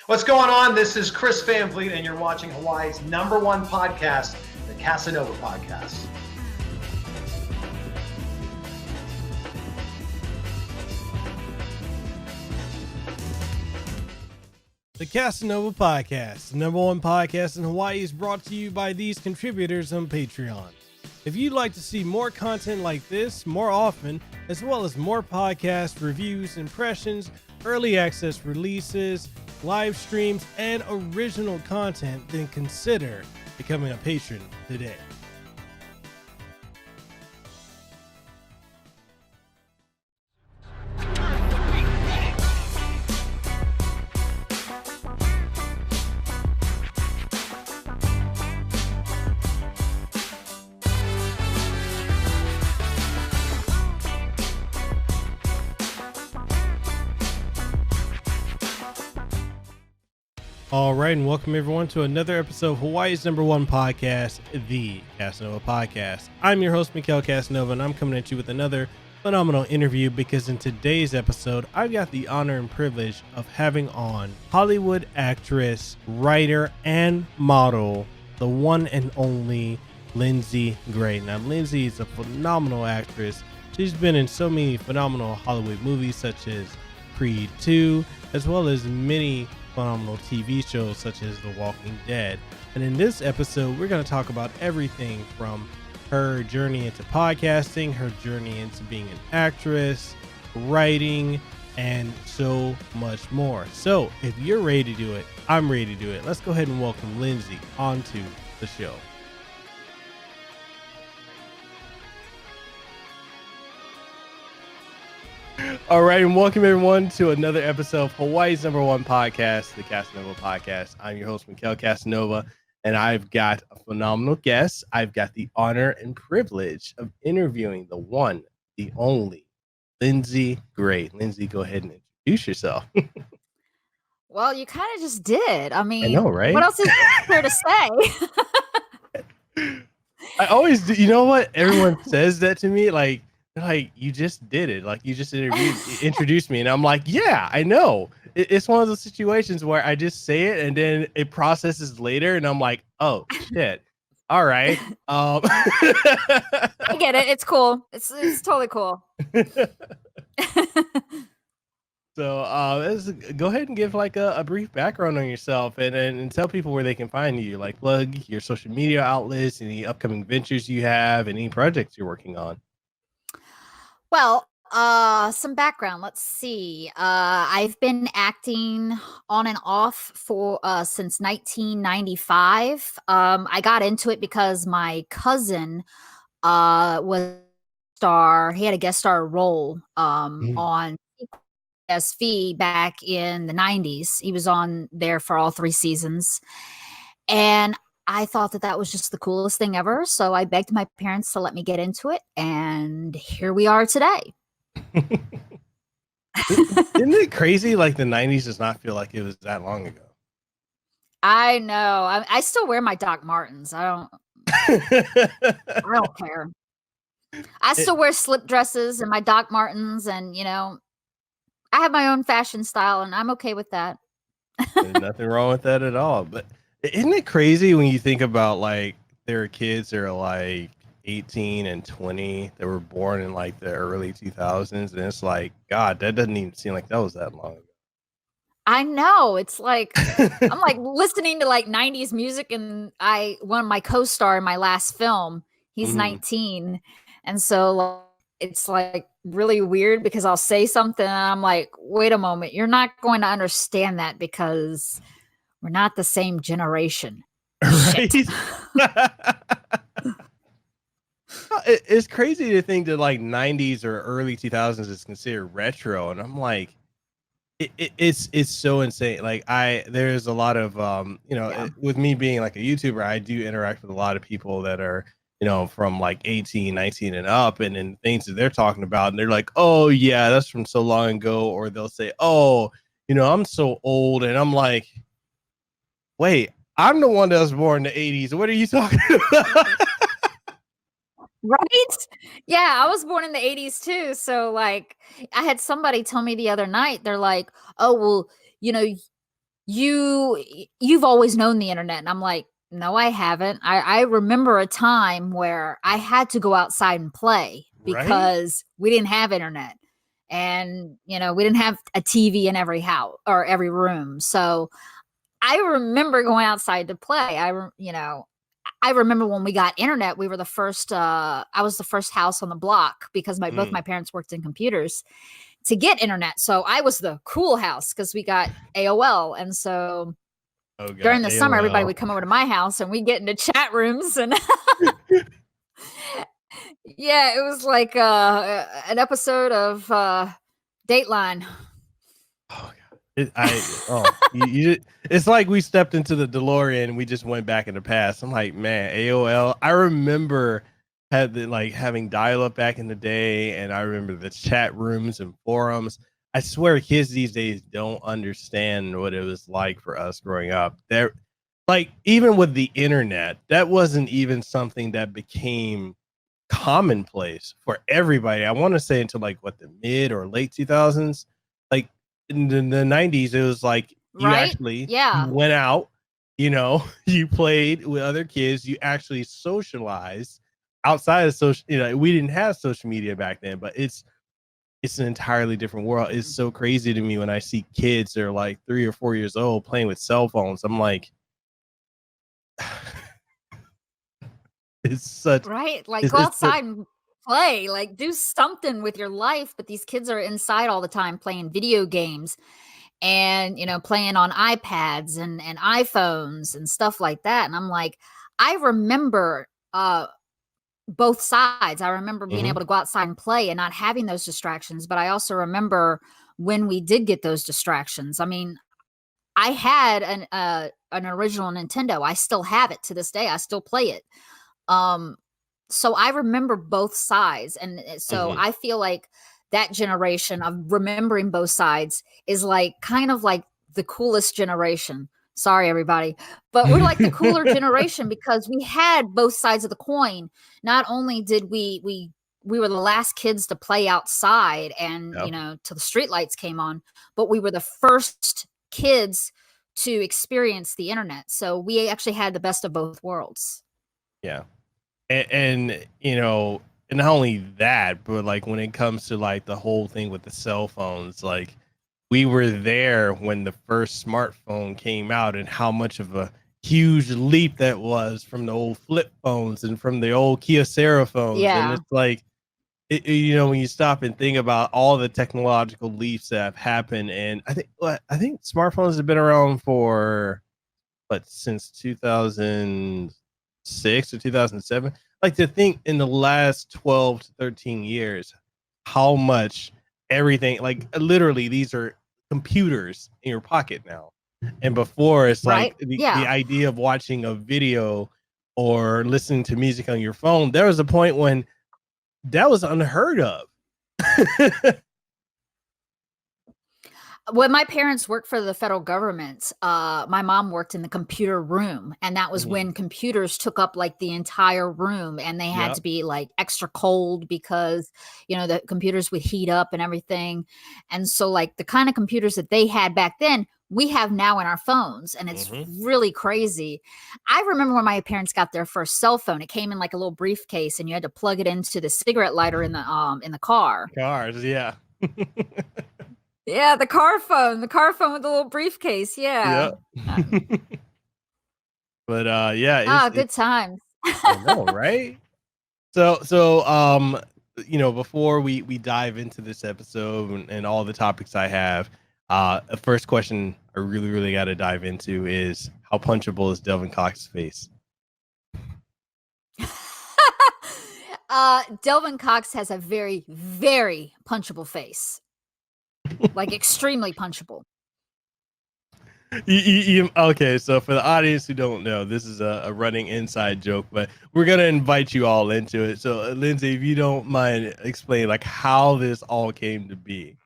What's going on? This is Chris Van Vliet, and you're watching Hawaii's #1 podcast, the Kasanova Podcast. The Kasanova Podcast, the #1 podcast in Hawaii, is brought to you by these contributors on Patreon. If you'd like to see more content like this more often, as well as more podcast reviews, impressions, early access releases, live streams, and original content, then consider becoming a patron today. All right, and welcome everyone to another episode of Hawaii's #1 podcast, the Kasanova Podcast. I'm your host, Mekel Kasanova, and I'm coming at you with another phenomenal interview because in today's episode, I've got the honor and privilege of having on Hollywood actress, writer, and model, the one and only Linzi Gray. Now, Linzi is a phenomenal actress. She's been in so many phenomenal Hollywood movies such as Creed 2, as well as many phenomenal TV shows such as The Walking Dead. And in this episode, we're going to talk about everything from her journey into podcasting, her journey into being an actress, writing, and so much more. So if you're ready to do it, I'm ready to do it. Let's go ahead and welcome Linzi onto the show. All right, and welcome everyone to another episode of Hawaii's #1 podcast, the Kasanova Podcast. I'm your host, Mekel Kasanova, and I've got a phenomenal guest. I've got the honor and privilege of interviewing the one, the only, Linzi Gray. Linzi, go ahead and introduce yourself. Well, you kind of just did. I mean, I know, right? What else is there to say? I always do. You know what? Everyone says that to me, like you just did it, like you just introduced me, and I'm like, yeah, I know. It's one of those situations where I just say it and then it processes later, and I'm like, oh shit, all right. I get it. It's cool. It's totally cool. So let's go ahead and give like a brief background on yourself and tell people where they can find you, like plug your social media outlets, any upcoming ventures you have, any projects you're working on. Well, some background. Let's see. I've been acting on and off for since 1995. I got into it because my cousin was star. He had a guest star role on SV back in the 90s. He was on there for all 3 seasons. And I thought that was just the coolest thing ever. So I begged my parents to let me get into it. And here we are today. Isn't it crazy? Like the 90s does not feel like it was that long ago. I know. I still wear my Doc Martens. I don't care. I still wear slip dresses and my Doc Martens. And, you know, I have my own fashion style and I'm okay with that. There's nothing wrong with that at all. But isn't it crazy when you think about like there are kids that are like 18 and 20 that were born in like the early 2000s, and it's like, God, that doesn't even seem like that was that long ago. I know. It's like I'm like listening to like 90s music, and one of my co-star in my last film, he's 19, and so it's like really weird because I'll say something and I'm like, wait a moment, you're not going to understand that because we're not the same generation. Right? It's crazy to think that like 90s or early 2000s is considered retro, and I'm like, it's so insane. Like there's a lot of with me being like a YouTuber, I do interact with a lot of people that are, you know, from like 18, 19 and up, and then things that they're talking about, and they're like, oh yeah, that's from so long ago, or they'll say, oh, you know, I'm so old, and I'm like, wait, I'm the one that was born in the 80s. What are you talking about? Right? Yeah, I was born in the 80s too. So like I had somebody tell me the other night, they're like, oh, well, you know, you've always known the internet. And I'm like, no, I haven't. I remember a time where I had to go outside and play because we didn't have internet. And, we didn't have a TV in every house or every room. So I remember going outside to play. I remember when we got internet, we were the first, I was the first house on the block because both my parents worked in computers to get internet. So I was the cool house because we got AOL. And so during the summer, everybody would come over to my house and we'd get into chat rooms. And yeah, it was like an episode of Dateline. Oh God! It's like we stepped into the DeLorean and we just went back in the past. I'm like, man, AOL. I remember having dial-up back in the day, and I remember the chat rooms and forums. I swear, kids these days don't understand what it was like for us growing up. They're like, even with the internet, that wasn't even something that became commonplace for everybody. I want to say until the mid or late 2000s. Like in the 90s, it was like you actually you went out, you played with other kids, you actually socialized outside of social. We didn't have social media back then, but it's an entirely different world. It's so crazy to me when I see kids that are like 3 or 4 years old playing with cell phones. I'm like, it's such like go outside and play, like do something with your life. But these kids are inside all the time playing video games and playing on iPads and iPhones and stuff like that. And I'm like, I remember both sides. I remember being able to go outside and play and not having those distractions, but I also remember when we did get those distractions. I mean, I had an original Nintendo. I still have it to this day. I still play it. So I remember both sides. And so I feel like that generation of remembering both sides is kind of like the coolest generation. Sorry, everybody, but we're like the cooler generation because we had both sides of the coin. Not only did we were the last kids to play outside and, till the streetlights came on, but we were the first kids to experience the internet. So we actually had the best of both worlds. Yeah. And and not only that, but when it comes to the whole thing with the cell phones, we were there when the first smartphone came out and how much of a huge leap that was from the old flip phones and from the old Kyocera phones. Yeah. And it's when you stop and think about all the technological leaps that have happened. And I think smartphones have been around for since 2006 or 2007. To think in the last 12 to 13 years, how much everything, literally these are computers in your pocket now. And before it's the idea of watching a video or listening to music on your phone, there was a point when that was unheard of. When my parents worked for the federal government, my mom worked in the computer room, and that was when computers took up the entire room, and they had to be extra cold because the computers would heat up and everything. And so the kind of computers that they had back then, we have now in our phones, and it's really crazy. I remember when my parents got their first cell phone, it came in a little briefcase, and you had to plug it into the cigarette lighter in the car. Cars, yeah. Yeah, the car phone with the little briefcase. Yeah. But yeah. Good times. I know, right? So before we dive into this episode and all the topics I have, the first question I really, really got to dive into is how punchable is Devin Cox's face? Devin Cox has a very, very punchable face. Extremely punchable. Okay, so for the audience who don't know, this is a running inside joke, but we're gonna invite you all into it. So Lindsay, if you don't mind explaining how this all came to be.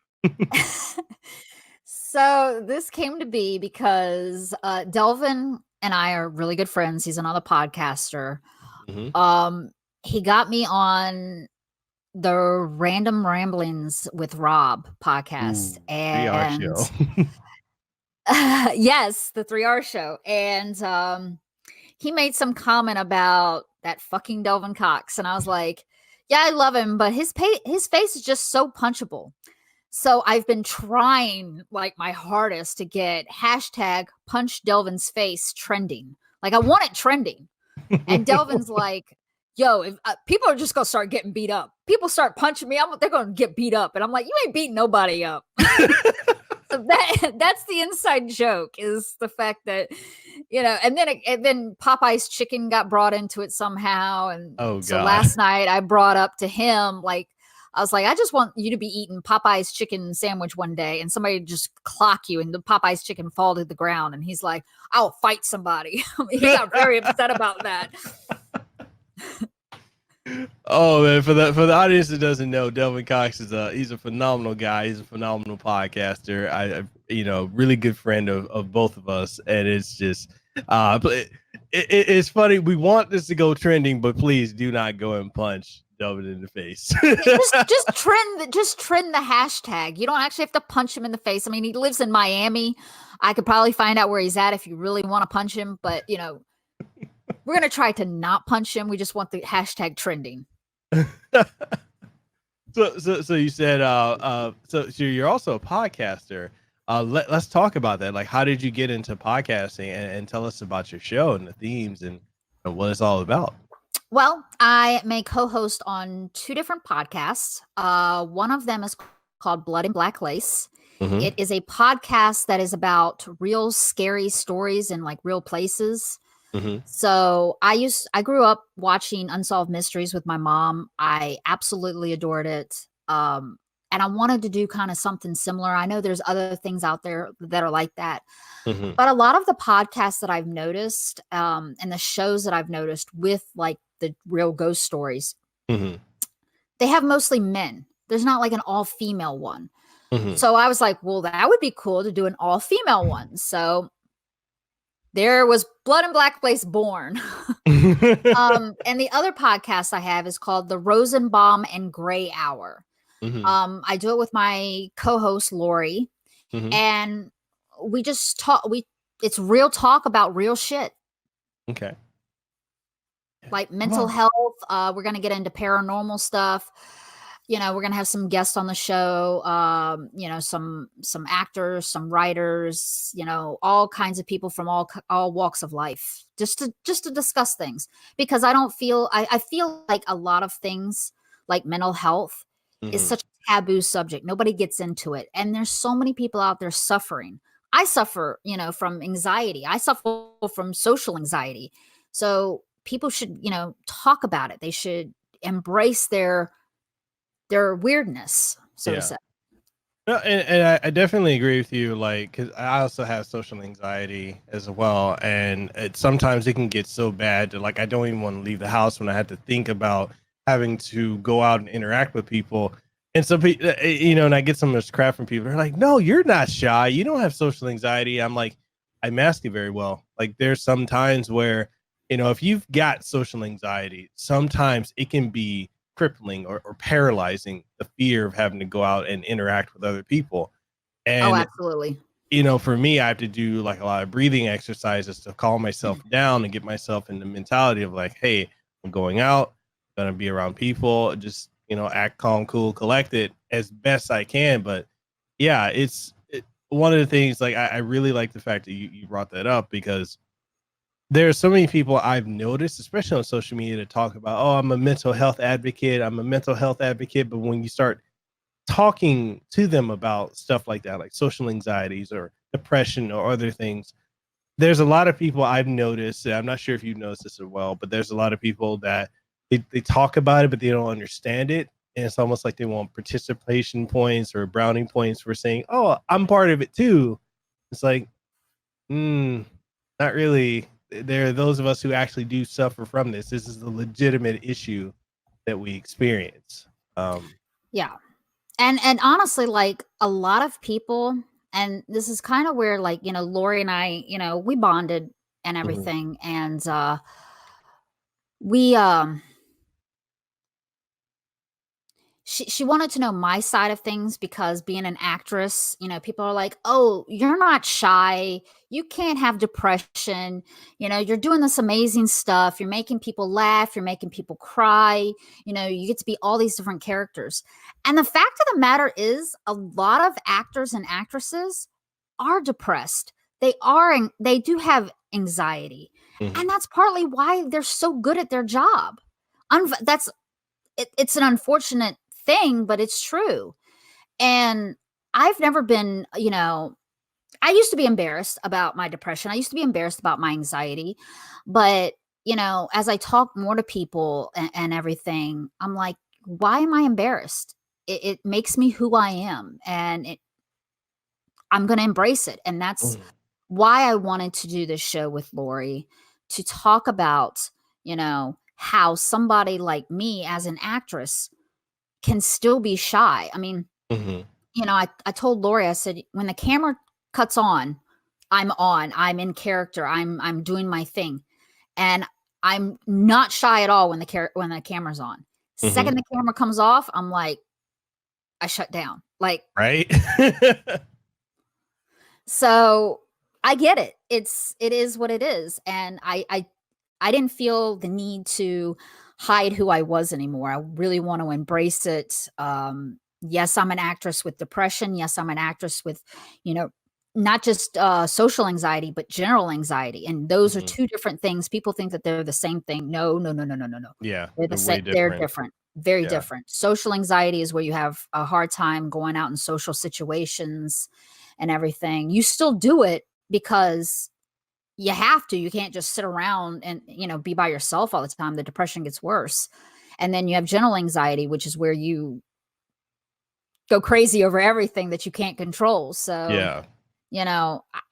So this came to be because Delvin and I are really good friends. He's another podcaster. He got me on the Random Ramblings with Rob podcast. And Yes, the 3R show. And he made some comment about that fucking Delvin Cox. And I was like, yeah, I love him, but his face is just so punchable. So I've been trying like my hardest to get hashtag punch Delvin's face trending. Like I want it trending. And Delvin's like, yo, if people are just going to start getting beat up. People start punching me, they're going to get beat up. And I'm like, you ain't beating nobody up. So that's the inside joke, is the fact that, and then Popeye's chicken got brought into it somehow. And so last night I brought up to him, like, I was like, I just want you to be eating Popeye's chicken sandwich one day and somebody just clock you and the Popeye's chicken fall to the ground. And he's like, I'll fight somebody. He got very upset about that. Oh man, for the audience that doesn't know, Delvin Cox he's a phenomenal guy. He's a phenomenal podcaster. I really good friend of both of us, and it's just it's funny. We want this to go trending, but please do not go and punch Delvin in the face. just trend the hashtag. You don't actually have to punch him in the face. I mean, he lives in Miami. I could probably find out where he's at if you really want to punch him, but we're going to try to not punch him. We just want the hashtag trending. So you said, so you're also a podcaster. Let's talk about that. Like, how did you get into podcasting, and tell us about your show and the themes and what it's all about? Well, I may co-host on 2 different podcasts. One of them is called Blood and Black Lace. Mm-hmm. It is a podcast that is about real scary stories in like real places. Mm-hmm. So I grew up watching Unsolved Mysteries with my mom. I absolutely adored it. And I wanted to do kind of something similar. I know there's other things out there that are like that. Mm-hmm. But a lot of the podcasts that I've noticed, and the shows that I've noticed with like the real ghost stories, mm-hmm. they have mostly men. There's not like an all-female one. Mm-hmm. So I was like, well, that would be cool to do an all-female one. So there was Blood and Black Lace born. And the other podcast I have is called the Rosenbaum and Gray Hour. Mm-hmm. I do it with my co-host Lori, mm-hmm. and we just talk. It's real talk about real shit. Okay. Like mental health. We're gonna get into paranormal stuff. We're gonna have some guests on the show. Some actors, some writers. All kinds of people from all walks of life, just to discuss things. Because I feel like a lot of things like mental health mm-hmm. is such a taboo subject. Nobody gets into it, and there's so many people out there suffering. I suffer, from anxiety. I suffer from social anxiety. So people should, talk about it. They should embrace their weirdness, so to say. No, and I definitely agree with you. Like, because I also have social anxiety as well, and sometimes it can get so bad that like I don't even want to leave the house when I have to think about having to go out and interact with people. And so, and I get so much crap from people. They're like, "No, you're not shy. You don't have social anxiety." I'm like, I mask it very well. Like, there's some times where, if you've got social anxiety, sometimes it can be crippling or paralyzing, the fear of having to go out and interact with other people. And absolutely. For me, I have to do like a lot of breathing exercises to calm myself down and get myself in the mentality of like, hey, I'm going out, I'm gonna be around people, just act calm, cool, collected as best I can. But yeah, it's one of the things, like I really like the fact that you brought that up, because there are so many people I've noticed, especially on social media, to talk about, oh, I'm a mental health advocate. But when you start talking to them about stuff like that, like social anxieties or depression or other things, there's a lot of people I've noticed, I'm not sure if you've noticed this as well, but there's a lot of people that they talk about it, but they don't understand it. And it's almost like they want participation points or brownie points for saying, oh, I'm part of it too. It's like, not really. There are those of us who actually do suffer from this. This is a legitimate issue that we experience. Yeah. And honestly, like a lot of people, and this is kind of where like, Lori and I, we bonded and everything. Mm-hmm. And she wanted to know my side of things, because being an actress, people are like, oh, you're not shy, you can't have depression, you're doing this amazing stuff, you're making people laugh, you're making people cry, you get to be all these different characters. And the fact of the matter is, a lot of actors and actresses are depressed. They do have anxiety. And that's partly why they're so good at their job. It's an unfortunate thing, but it's true. And I've never been, I used to be embarrassed about my depression. I used to be embarrassed about my anxiety. But, as I talk more to people and everything, I'm like, why am I embarrassed? It makes me who I am. And I'm going to embrace it. And that's why I wanted to do this show with Lori, to talk about, how somebody like me as an actress can still be shy. I mean, I told Lori, I said, when the camera cuts on, I'm in character. I'm doing my thing. And I'm not shy at all when the camera's on. Second the camera comes off, I'm like, I shut down. Like, right. So I get it. It is what it is. And I didn't feel the need to hide who I was anymore. I really want to embrace it. Yes, I'm an actress with depression. Yes, I'm an actress with, not just social anxiety, but general anxiety. And those are two different things. People think that they're the same thing. No. Yeah. They're the same. They're different. Very different. Social anxiety is where you have a hard time going out in social situations and everything. You still do it because you have to. You can't just sit around and, be by yourself all the time. The depression gets worse. And then you have general anxiety, which is where you go crazy over everything that you can't control. So,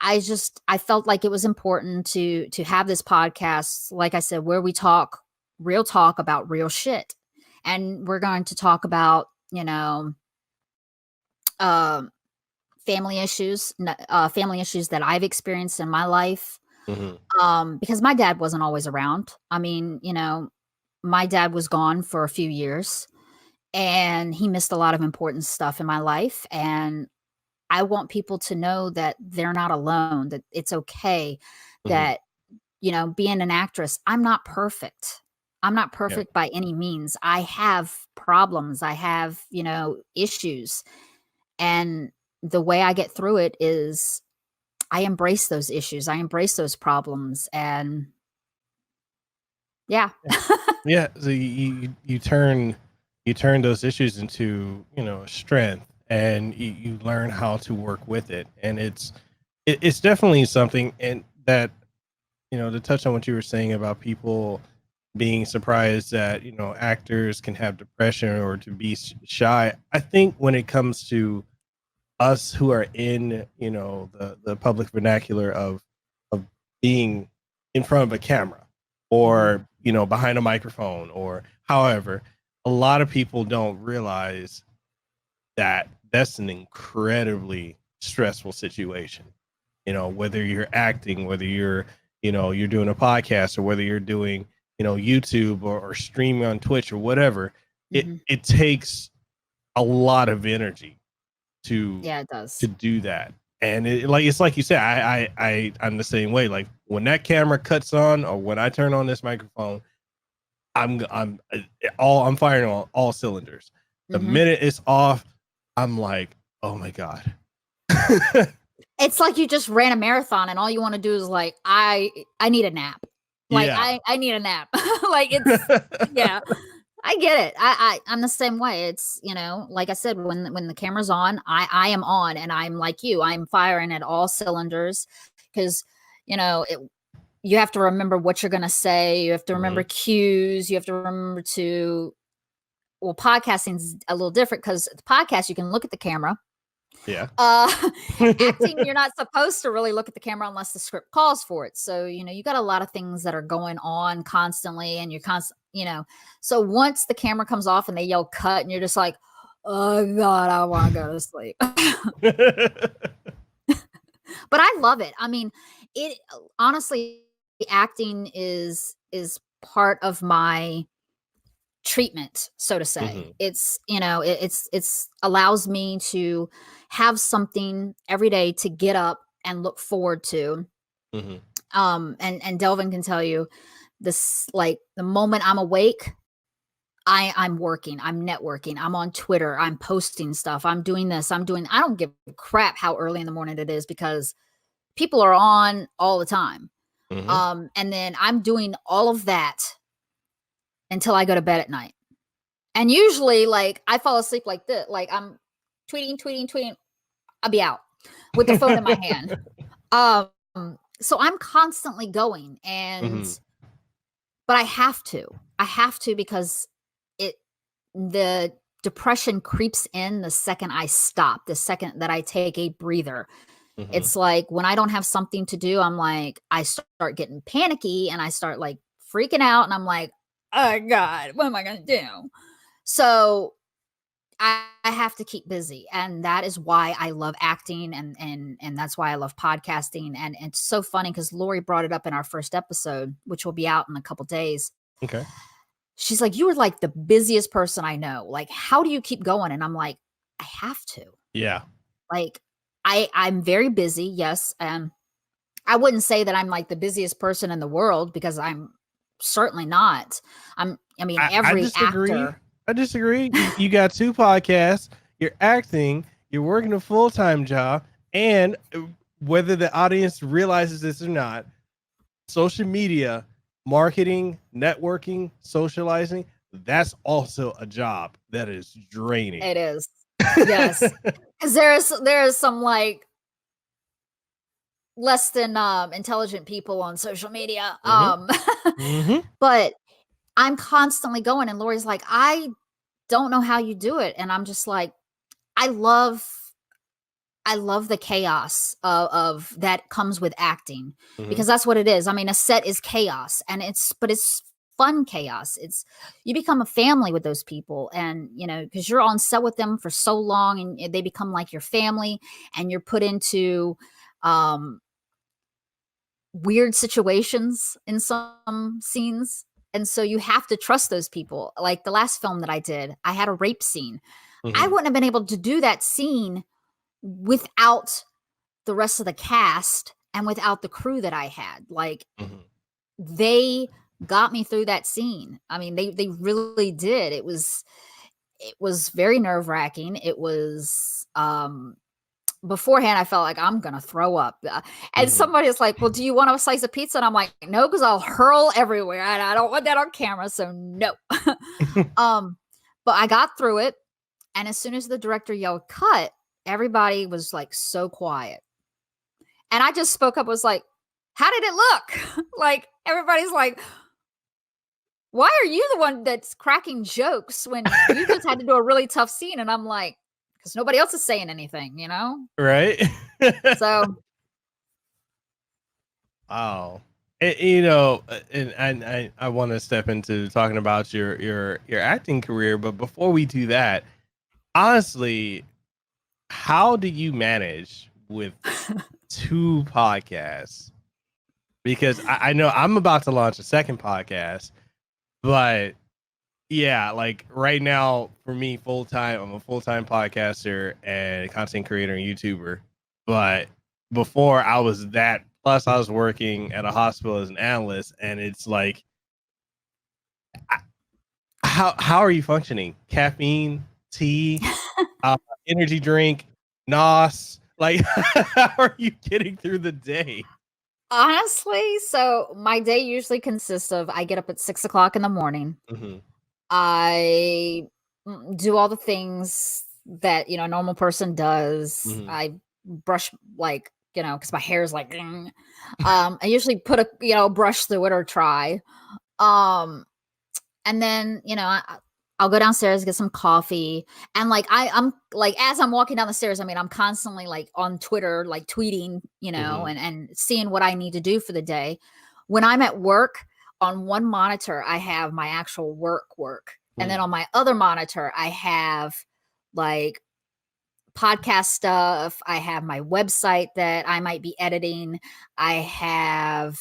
I felt like it was important to have this podcast, like I said, where we talk real talk about real shit. And we're going to talk about, family issues that I've experienced in my life. Because my dad wasn't always around. I mean, my dad was gone for a few years, and he missed a lot of important stuff in my life. And I want people to know that they're not alone, that it's okay, that, being an actress, I'm not perfect. I'm not perfect by any means. I have problems. I have, issues. And the way I get through it is I embrace those issues. I embrace those problems. And yeah. So you turn those issues into, strength, and you learn how to work with it. And it's definitely something, and that, to touch on what you were saying about people being surprised that, actors can have depression or to be shy. I think when it comes to us who are in, the public vernacular of being in front of a camera, or, behind a microphone, or however, a lot of people don't realize that that's an incredibly stressful situation. Whether you're acting, whether you're doing a podcast, or whether you're doing, YouTube or streaming on Twitch or whatever, it takes a lot of energy to it does, to do that. And it's like you said, I'm the same way. Like, when that camera cuts on, or when I turn on this microphone, I'm firing on all cylinders. The minute it's off, I'm like, oh my God. It's like you just ran a marathon and all you want to do is like, I need a nap. Like, I need a nap. Like, it's, yeah, I get it. I'm the same way. It's, like I said, when the camera's on, I am on, and I'm like you, I'm firing at all cylinders, because, you have to remember what you're going to say. You have to remember cues. You have to remember well, podcasting's a little different, because the podcast, you can look at the camera. Yeah. Acting, you're not supposed to really look at the camera unless the script calls for it. So, you got a lot of things that are going on constantly, and you're so once the camera comes off and they yell cut, and you're just like, oh God, I want to go to sleep. But I love it. I mean, honestly, acting is part of my treatment, so to say. It's, you know, it's allows me to have something every day to get up and look forward to. And Delvin can tell you this, like the moment I'm awake, I'm working, I'm networking, I'm on Twitter, I'm posting stuff, I'm doing this, I don't give a crap how early in the morning it is, because people are on all the time. And then I'm doing all of that until I go to bed at night. And usually, like, I fall asleep like this, like I'm tweeting, I'll be out with the phone in my hand. So I'm constantly going, and but I have to because the depression creeps in the second I stop, the second that I take a breather. It's like when I don't have something to do, I'm like, I start getting panicky and I start like freaking out, and I'm like, oh God, what am I going to do? So I have to keep busy. And that is why I love acting. And that's why I love podcasting. And it's so funny because Lori brought it up in our first episode, which will be out in a couple days. Okay. She's like, you are like the busiest person I know. Like, how do you keep going? And I'm like, I have to. Yeah. Like, I'm very busy. Yes. And I wouldn't say that I'm like the busiest person in the world, because I'm certainly not. Every actor. I disagree. You got 2 podcasts, you're acting, you're working a full-time job, and whether the audience realizes this or not, social media, marketing, networking, socializing, that's also a job that is draining. It is. Yes. Because there is some like less than intelligent people on social media. But I'm constantly going, and Lori's like, I don't know how you do it. And I'm just like, I love the chaos of that comes with acting, because that's what it is. I mean, a set is chaos, and it's fun chaos. It's, you become a family with those people, and you know, because you're on set with them for so long, and they become like your family, and you're put into weird situations in some scenes. And so you have to trust those people. Like the last film that I did, I had a rape scene. I wouldn't have been able to do that scene without the rest of the cast and without the crew that I had. Like they got me through that scene. I mean, they really did. It was very nerve-wracking. It was beforehand, I felt like I'm gonna throw up, and somebody's like, well, do you want a slice of pizza? And I'm like, no, because I'll hurl everywhere, and I don't want that on camera, so no. But I got through it, and as soon as the director yelled cut, everybody was like so quiet, and I just spoke up, was like, how did it look? Like, everybody's like, why are you the one that's cracking jokes when you just had to do a really tough scene? And I'm like, because nobody else is saying anything, you know? Right. So. Wow. You know, and I want to step into talking about your acting career, but before we do that, honestly, how do you manage with 2 podcasts? Because I know I'm about to launch a second podcast, but yeah, like right now for me, full-time, I'm a full-time podcaster and content creator and YouTuber. But before I was that, plus I was working at a hospital as an analyst, and it's like, how are you functioning? Caffeine, tea, energy drink, NOS, like how are you getting through the day? Honestly, so my day usually consists of, I get up at 6 o'clock in the morning. I do all the things that, you know, a normal person does. I brush, like, you know, because my hair is like, I usually put a, you know, brush through it or try. And then, you know, I'll go downstairs, get some coffee. And like, I'm like, as I'm walking down the stairs, I mean, I'm constantly like on Twitter, like tweeting, you know, and seeing what I need to do for the day. When I'm at work, on one monitor, I have my actual work. And then on my other monitor, I have like podcast stuff. I have my website that I might be editing. I have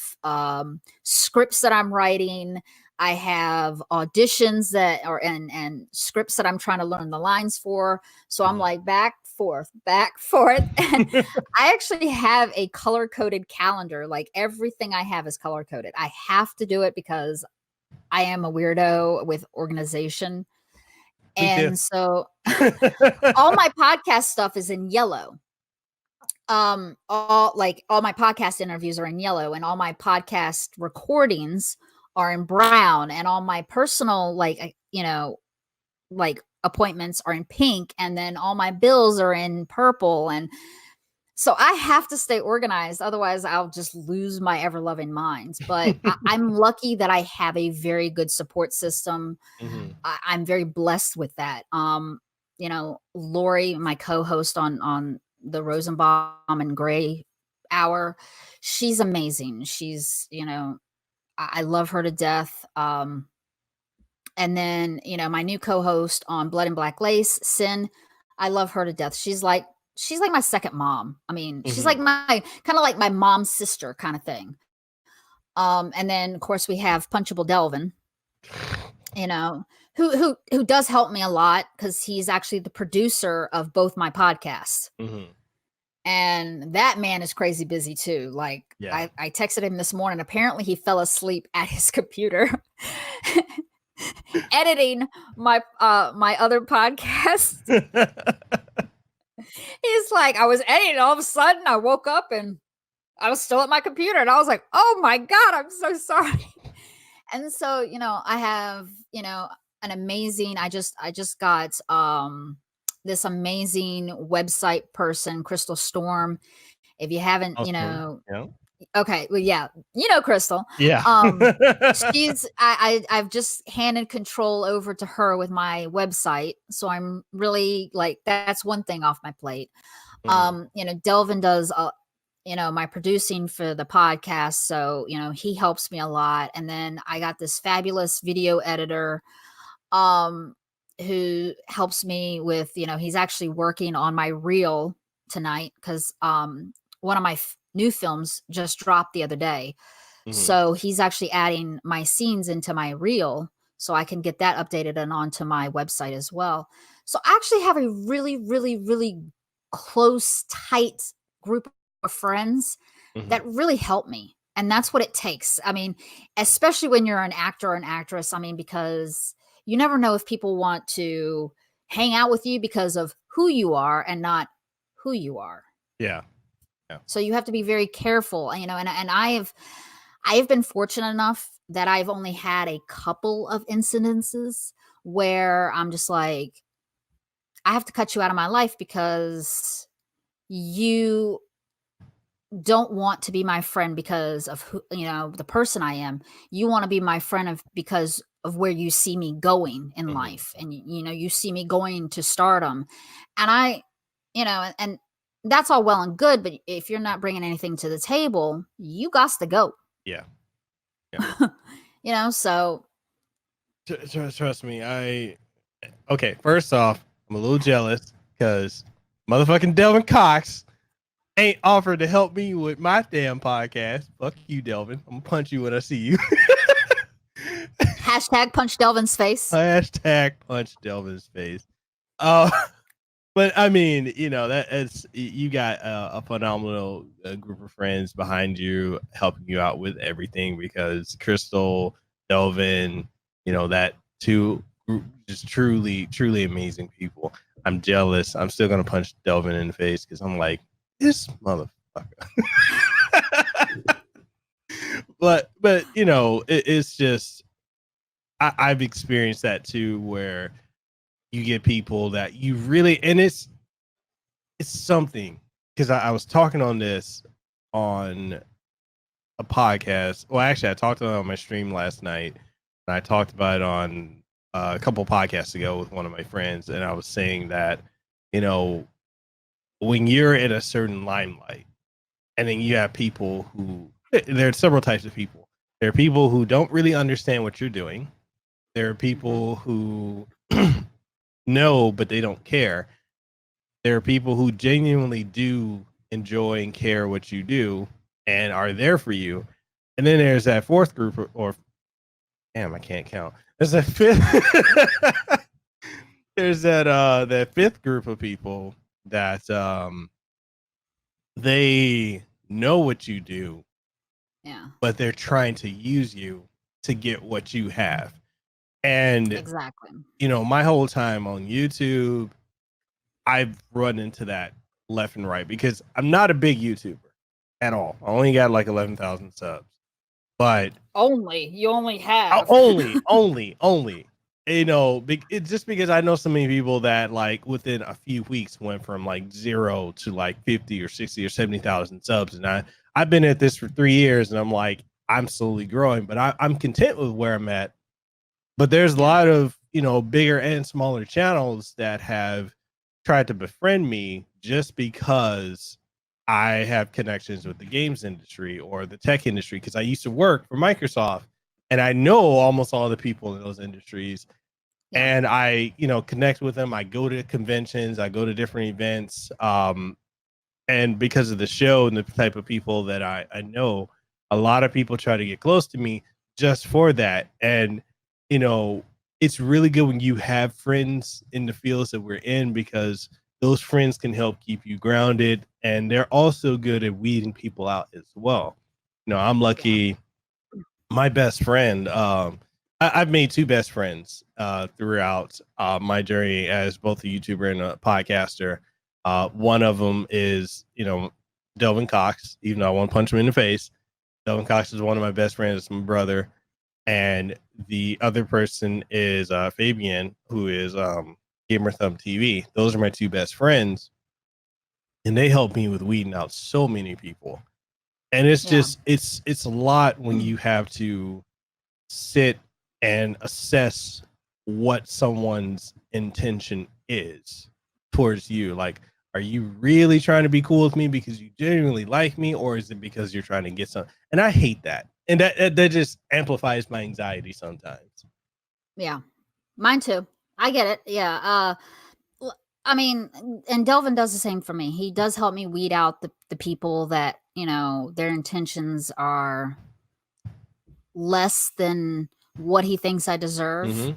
scripts that I'm writing. I have auditions that are and scripts that I'm trying to learn the lines for. So I'm like back, forth. And I actually have a color-coded calendar. Like everything I have is color-coded. I have to do it because I am a weirdo with organization. And so all my podcast stuff is in yellow. All my podcast interviews are in yellow, and all my podcast recordings are in brown, and all my personal like appointments are in pink, and then all my bills are in purple. And so I have to stay organized, otherwise I'll just lose my ever-loving mind. But I'm lucky that I have a very good support system. I'm very blessed with that. Lori, my co-host on the Rosenbaum and Gray hour, she's amazing. She's, I love her to death. And then, my new co-host on Blood and Black Lace, Sin, I love her to death. She's like my second mom. I mean, she's like my kind of like my mom's sister kind of thing. And then of course we have Punchable Delvin, who does help me a lot because he's actually the producer of both my podcasts. And that man is crazy busy too. Like I texted him this morning. Apparently he fell asleep at his computer editing my other podcast. He's like, I was editing, all of a sudden I woke up and I was still at my computer, and I was like, oh my God, I'm so sorry. And so, I have, an amazing, I just got this amazing website person, Crystal Storm. If you haven't, okay, well, yeah, Crystal. Yeah. She's I've just handed control over to her with my website. So I'm really like, that's one thing off my plate. Delvin does my producing for the podcast. So, he helps me a lot. And then I got this fabulous video editor who helps me with, he's actually working on my reel tonight because one of my new films just dropped the other day. So he's actually adding my scenes into my reel so I can get that updated and onto my website as well. So I actually have a really, really, really close, tight group of friends that really help me. And that's what it takes. I mean, especially when you're an actor or an actress, I mean, because you never know if people want to hang out with you because of who you are and not who you are. Yeah. So you have to be very careful, and I have been fortunate enough that I've only had a couple of incidences where I'm just like, I have to cut you out of my life because you don't want to be my friend because of who, the person I am. You want to be my friend because of where you see me going in life. And, you see me going to stardom, and and that's all well and good. But if you're not bringing anything to the table, you got to go. Yeah. So trust me. Okay. First off, I'm a little jealous because motherfucking Delvin Cox ain't offered to help me with my damn podcast. Fuck you, Delvin. I'm gonna punch you when I see you. Hashtag punch Delvin's face. Hashtag punch Delvin's face. But I mean, you got a phenomenal group of friends behind you, helping you out with everything, because Crystal, Delvin, that two group, just truly, truly amazing people. I'm jealous. I'm still going to punch Delvin in the face because I'm like, this motherfucker. but it's just, I've experienced that too, where you get people that you really, and it's something, because I was talking on this on a podcast. Well, actually I talked about it on my stream last night, and I talked about it on a couple podcasts ago with one of my friends. And I was saying that, when you're in a certain limelight, and then you have people who, there are several types of people. There are people who don't really understand what you're doing. There are people who know, but they don't care. There are people who genuinely do enjoy and care what you do and are there for you. And then there's that fourth group, damn, I can't count. There's a fifth. There's that fifth group of people that they know what you do, but they're trying to use you to get what you have. And exactly, my whole time on YouTube, I've run into that left and right because I'm not a big YouTuber at all. I only got like 11,000 subs, but you only have only. It's just because I know so many people that like within a few weeks went from like 0 to like 50 or 60 or 70,000 subs, and I've been at this for 3 years, and I'm like I'm slowly growing, but I'm content with where I'm at. But there's a lot of bigger and smaller channels that have tried to befriend me just because I have connections with the games industry or the tech industry, because I used to work for Microsoft and I know almost all the people in those industries. And I, connect with them. I go to conventions, I go to different events. And because of the show and the type of people that I know, a lot of people try to get close to me just for that. And, it's really good when you have friends in the fields that we're in, because those friends can help keep you grounded. And they're also good at weeding people out as well. I'm lucky. My best friend, I've made 2 best friends throughout my journey as both a YouTuber and a podcaster. One of them is, Devin Cox, even though I want to punch him in the face. Devin Cox is one of my best friends. It's my brother. And the other person is Fabian, who is GamerThumb TV. Those are my 2 best friends. And they help me with weeding out so many people. And it's just, it's a lot when you have to sit and assess what someone's intention is towards you. Like, are you really trying to be cool with me because you genuinely like me, or is it because you're trying to get something? And I hate that. And that just amplifies my anxiety sometimes. Yeah, mine too. I get it. Yeah. I mean, and Delvin does the same for me. He does help me weed out the people that, their intentions are less than what he thinks I deserve. Mm-hmm.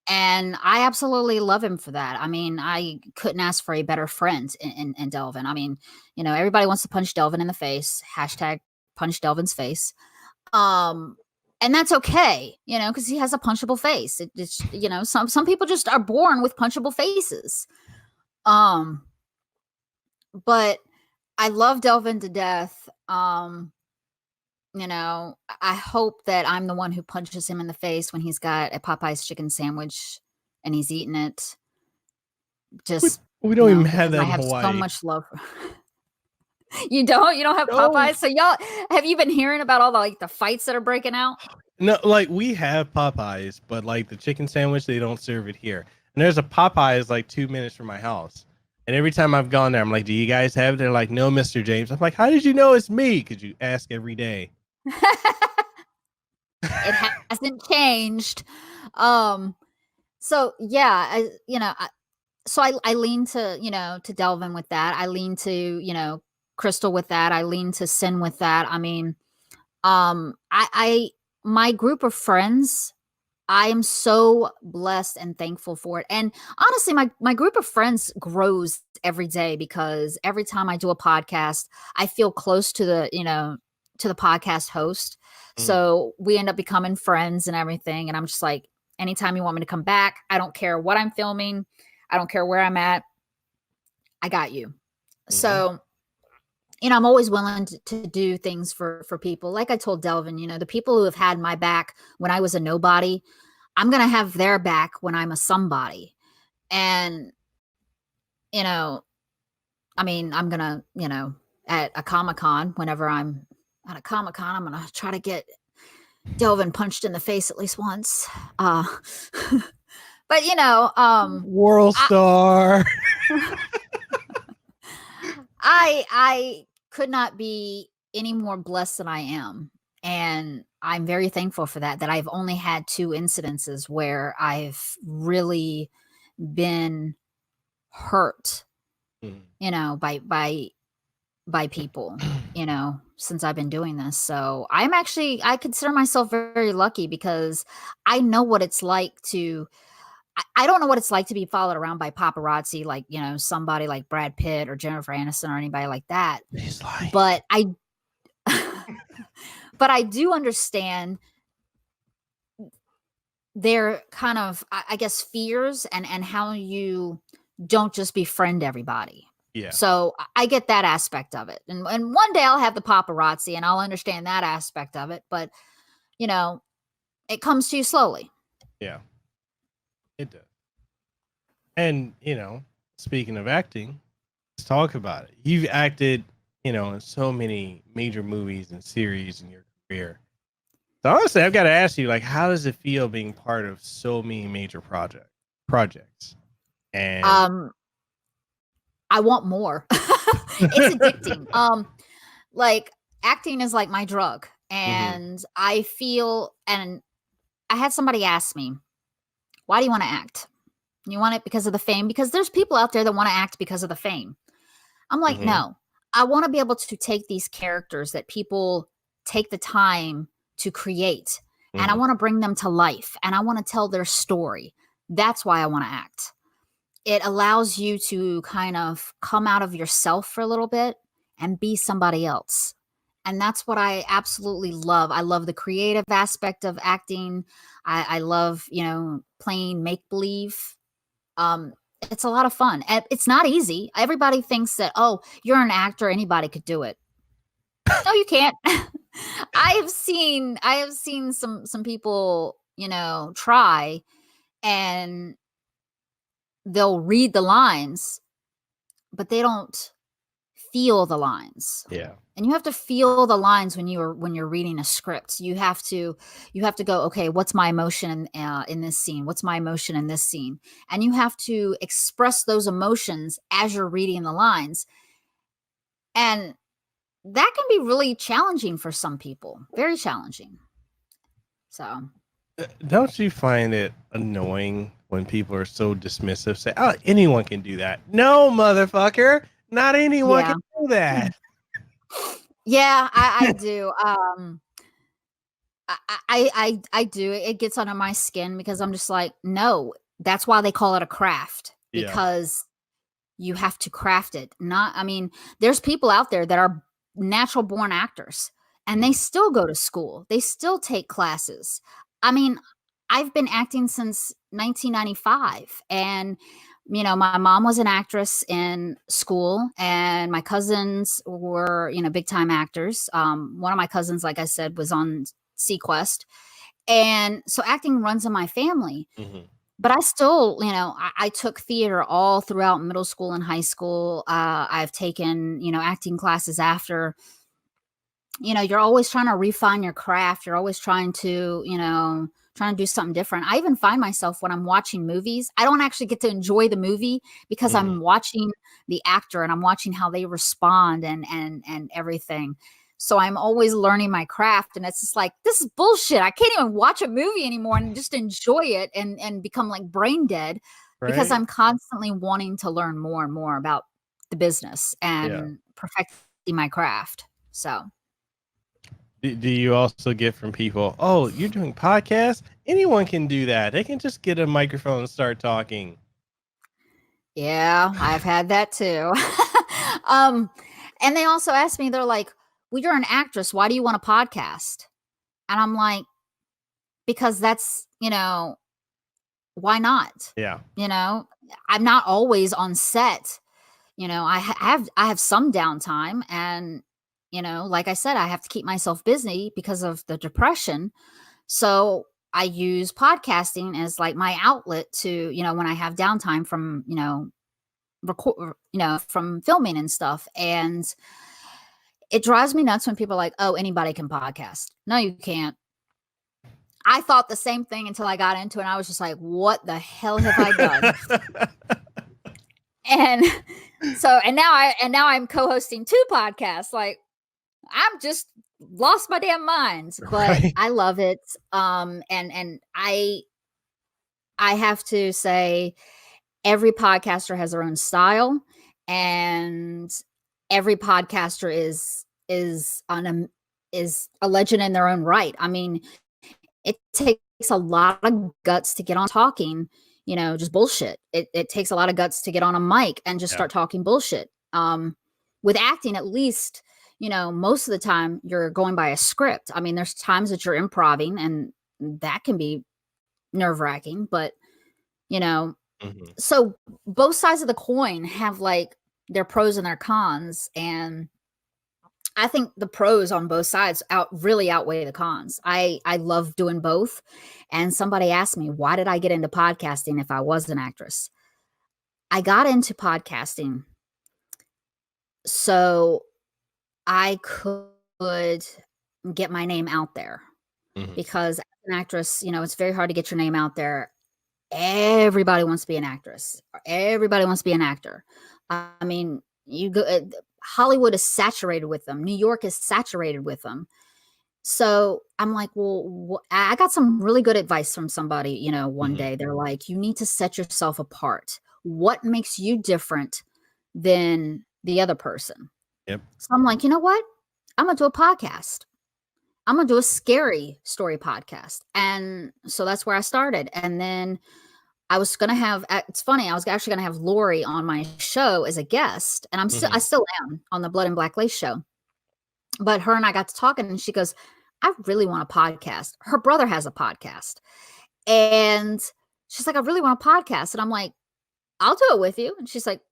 And I absolutely love him for that. I mean, I couldn't ask for a better friend in Delvin. I mean, everybody wants to punch Delvin in the face. Hashtag punch Delvin's face. And that's okay, because he has a punchable face. It's some people just are born with punchable faces. But I love Delvin to death. I hope that I'm the one who punches him in the face when he's got a Popeye's chicken sandwich and he's eating it. Just we don't even have that I in have Hawaii. so much love for You don't have Popeyes? So y'all, have you been hearing about all the fights that are breaking out? No, like we have Popeyes, but like the chicken sandwich, they don't serve it here. And there's a Popeyes like 2 minutes from my house. And every time I've gone there, I'm like, do you guys have it? They're like, no, Mr. James. I'm like, how did you know it's me? Because you ask every day. It hasn't changed. So yeah, I lean to, to Delvin with that. I lean to, Crystal with that. I lean to Sin with that. I mean, my group of friends, I am so blessed and thankful for it. And honestly, my group of friends grows every day, because every time I do a podcast, I feel close to to the podcast host. So we end up becoming friends and everything. And I'm just like, anytime you want me to come back, I don't care what I'm filming. I don't care where I'm at. I got you. So, I'm always willing to do things for people. Like I told Delvin, the people who have had my back when I was a nobody, I'm going to have their back when I'm a somebody. And, I mean, I'm going to, at a Comic-Con, whenever I'm at a Comic-Con, I'm going to try to get Delvin punched in the face at least once. But, World Star. I could not be any more blessed than I am. And I'm very thankful for that I've only had 2 incidences where I've really been hurt, by by people, since I've been doing this. So I consider myself very, very lucky because I know what it's like I don't know what it's like to be followed around by paparazzi, like, somebody like Brad Pitt or Jennifer Aniston or anybody like that. He's lying. But but I do understand their kind of, I guess, fears and how you don't just befriend everybody. Yeah. So I get that aspect of it. And one day I'll have the paparazzi and I'll understand that aspect of it. But, it comes to you slowly. Yeah, it does. And, speaking of acting, let's talk about it. You've acted, in so many major movies and series in your career. So honestly, I've got to ask you, like, how does it feel being part of so many major projects? And I want more. It's addicting. Like, acting is like my drug. And I feel, and I had somebody ask me, why do you want to act? You want it because of the fame? Because there's people out there that want to act because of the fame. I'm like, no, I want to be able to take these characters that people take the time to create, and I want to bring them to life, and I want to tell their story. That's why I want to act. It allows you to kind of come out of yourself for a little bit and be somebody else. And that's what I absolutely love. I love the creative aspect of acting. I love, playing make-believe. It's a lot of fun. It's not easy. Everybody thinks that, oh, you're an actor, anybody could do it. No, you can't. I have seen some people, try, and they'll read the lines, but they don't feel the lines. Yeah. And you have to feel the lines when you're reading a script. You have to go, okay, what's my emotion in this scene? What's my emotion in this scene? And you have to express those emotions as you're reading the lines. And that can be really challenging for some people. Very challenging. So, don't you find it annoying when people are so dismissive? Say, oh, anyone can do that. No, motherfucker. Not anyone can do that. Yeah, I do. I do. It gets under my skin because I'm just like, no, that's why they call it a craft, because you have to craft it. There's people out there that are natural born actors and they still go to school. They still take classes. I've been acting since 1995, and my mom was an actress in school, and my cousins were, big time actors. One of my cousins, like I said, was on Sequest. And so acting runs in my family. But I still, I took theater all throughout middle school and high school. I've taken, acting classes after. You're always trying to refine your craft. You're always trying to, do something different. I even find myself when I'm watching movies, I don't actually get to enjoy the movie because I'm watching the actor and I'm watching how they respond and everything. So I'm always learning my craft, and it's just like, this is bullshit. I can't even watch a movie anymore and just enjoy it and become like brain dead, because I'm constantly wanting to learn more and more about the business and perfecting my craft. So. Do you also get from people, oh, you're doing podcasts? Anyone can do that. They can just get a microphone and start talking. Yeah, I've had that too. And they also ask me, they're like, well, you're an actress. Why do you want a podcast? And I'm like, because that's, why not? Yeah. I'm not always on set. I have some downtime, and like I said, I have to keep myself busy because of the depression. So I use podcasting as like my outlet to, when I have downtime from, record, from filming and stuff. And it drives me nuts when people are like, oh, anybody can podcast. No, you can't. I thought the same thing until I got into it. And I was just like, what the hell have I done? And so, and now I'm co-hosting 2 podcasts. Like, I'm just lost my damn mind, but I love it. And I have to say, every podcaster has their own style, and every podcaster is a legend in their own right. I mean, it takes a lot of guts to get on talking, just bullshit. It takes a lot of guts to get on a mic and just start talking bullshit. With acting, at least, most of the time you're going by a script. I mean, there's times that you're improvising, and that can be nerve-wracking, but so both sides of the coin have like their pros and their cons, and I think the pros on both sides really outweigh the cons. I love doing both. And somebody asked me, why did I get into podcasting if I was an actress? I got into podcasting so I could get my name out there, because as an actress, it's very hard to get your name out there. Everybody wants to be an actress. Everybody wants to be an actor. I mean, you go. Hollywood is saturated with them. New York is saturated with them. So I'm like, well, I got some really good advice from somebody, one day. They're like, you need to set yourself apart. What makes you different than the other person? Yep. So I'm like, you know what? I'm going to do a podcast. I'm going to do a scary story podcast. And so that's where I started. And then I was going to have, it's funny, I was actually going to have Lori on my show as a guest. And I still am on the Blood and Black Lace show. But her and I got to talking, and she goes, I really want a podcast. Her brother has a podcast. And she's like, I really want a podcast. And I'm like, I'll do it with you. And she's like,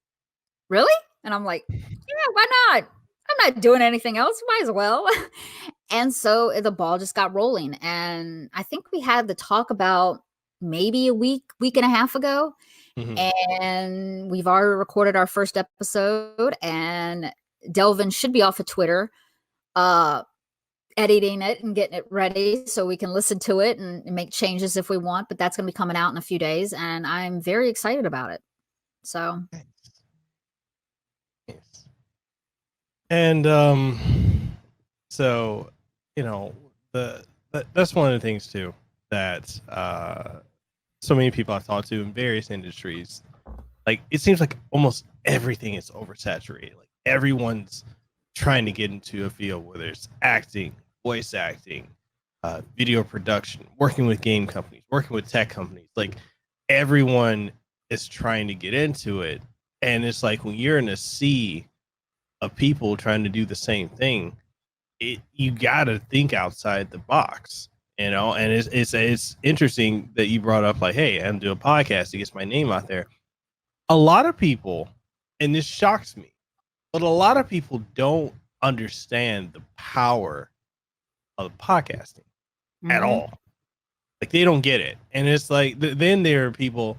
really? And I'm like, yeah, why not? I'm not doing anything else. Might as well. And so the ball just got rolling. And I think we had the talk about maybe a week and a half ago. And we've already recorded our first episode, and Devin should be off of Twitter, editing it and getting it ready so we can listen to it and make changes if we want. But that's going to be coming out in a few days, and I'm very excited about it. So. And so that's one of the things too that so many people I've talked to in various industries, like it seems like almost everything is oversaturated. Like everyone's trying to get into a field, whether it's acting, voice acting, video production, working with game companies, working with tech companies. Like everyone is trying to get into it, and it's like when you're in a sea of people trying to do the same thing, you gotta think outside the box. And it's interesting that you brought up like, hey, I'm doing a podcast to get my name out there. A lot of people, and this shocks me, but a lot of people don't understand the power of podcasting at all. Like they don't get it. And it's like, then there are people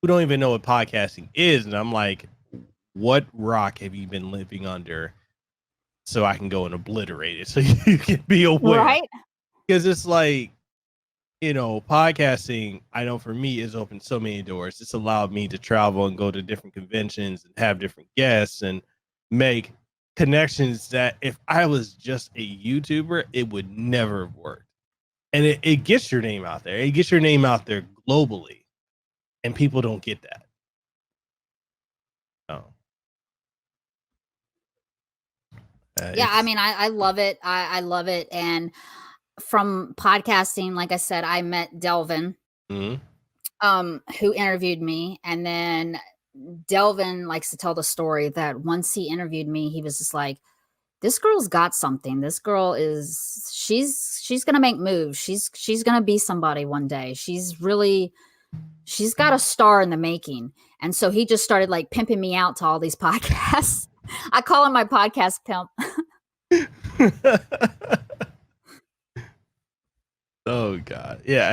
who don't even know what podcasting is. And I'm like, what rock have you been living under so I can go and obliterate it so you can be aware? Right. Because it's like, podcasting, I know for me, has opened so many doors. It's allowed me to travel and go to different conventions and have different guests and make connections that if I was just a YouTuber, it would never have worked. And it gets your name out there. It gets your name out there globally. And people don't get that. Oh. Yeah, I mean, I love it. I love it. And from podcasting, like I said, I met Devin, who interviewed me. And then Devin likes to tell the story that once he interviewed me, he was just like, this girl's got something. This girl she's going to make moves. She's going to be somebody one day. She's got a star in the making. And so he just started like pimping me out to all these podcasts. I call him my podcast pimp. Oh God. Yeah.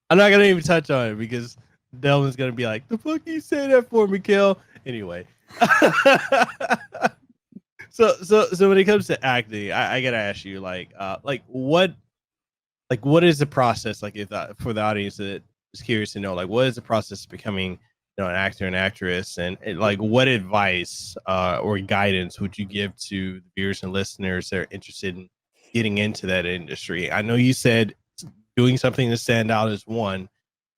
I'm not going to even touch on it because Delvin's going to be like, the fuck you say that for, Mekel? Anyway. So when it comes to acting, I got to ask you what is the process? Like for the audience that is curious to know, like, what is the process of becoming an actor and actress, and like what advice or guidance would you give to the viewers and listeners that are interested in getting into that industry? I know you said doing something to stand out is one,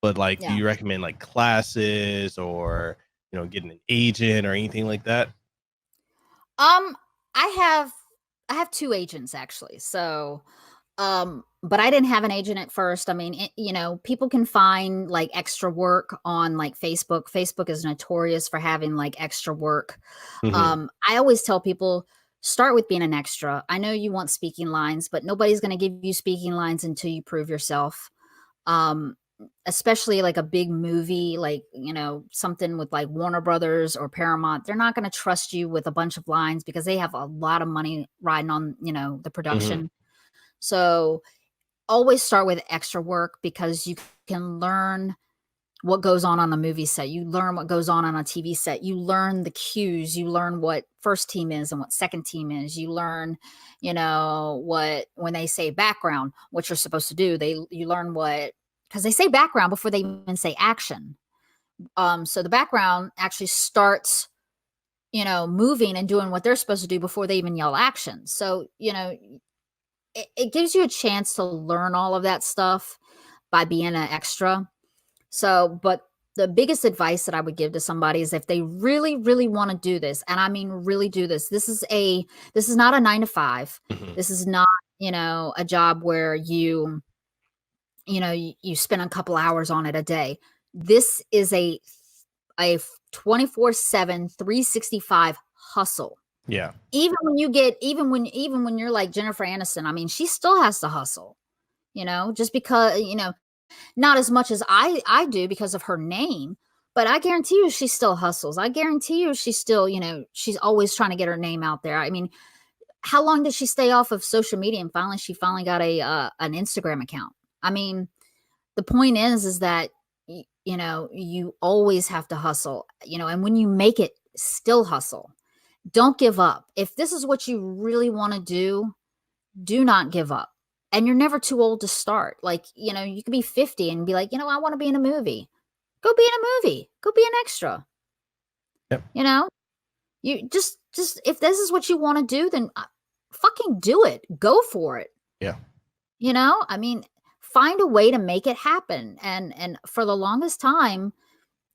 but do you recommend like classes or getting an agent or anything like that? I have 2 agents actually. So, but I didn't have an agent at first. I mean, people can find like extra work on like Facebook. Facebook is notorious for having like extra work. Mm-hmm. I always tell people, start with being an extra. I know you want speaking lines, but nobody's going to give you speaking lines until you prove yourself. Especially like a big movie, like, something with like Warner Brothers or Paramount. They're not going to trust you with a bunch of lines because they have a lot of money riding on, the production. Mm-hmm. So always start with extra work because you can learn what goes on the movie set. You learn what goes on a TV set. You learn the cues. You learn what first team is and what second team is. You learn, what, when they say background, what you're supposed to do. You learn what, because they say background before they even say action. So the background actually starts, moving and doing what they're supposed to do before they even yell action. So, it gives you a chance to learn all of that stuff by being an extra. So, but the biggest advice that I would give to somebody is if they really, really want to do this, and I mean really do this, this is not a 9 to 5. Mm-hmm. This is not, a job where you spend a couple hours on it a day. This is a 24/7, 365 hustle. Yeah. Even when you're like Jennifer Aniston, I mean, she still has to hustle, just because, not as much as I do because of her name, but I guarantee you she still hustles. I guarantee you she's still, she's always trying to get her name out there. I mean, how long did she stay off of social media and she finally got an Instagram account? I mean, the point is that, you always have to hustle, and when you make it, still hustle. Don't give up. If this is what you really want to do not give up. And you're never too old to start. Like, you could be 50 and be like, I want to be in a movie. Go be in a movie. Go be an extra. Yep. You just if this is what you want to do, then fucking do it. Go for it. Yeah. I mean, find a way to make it happen. And for the longest time,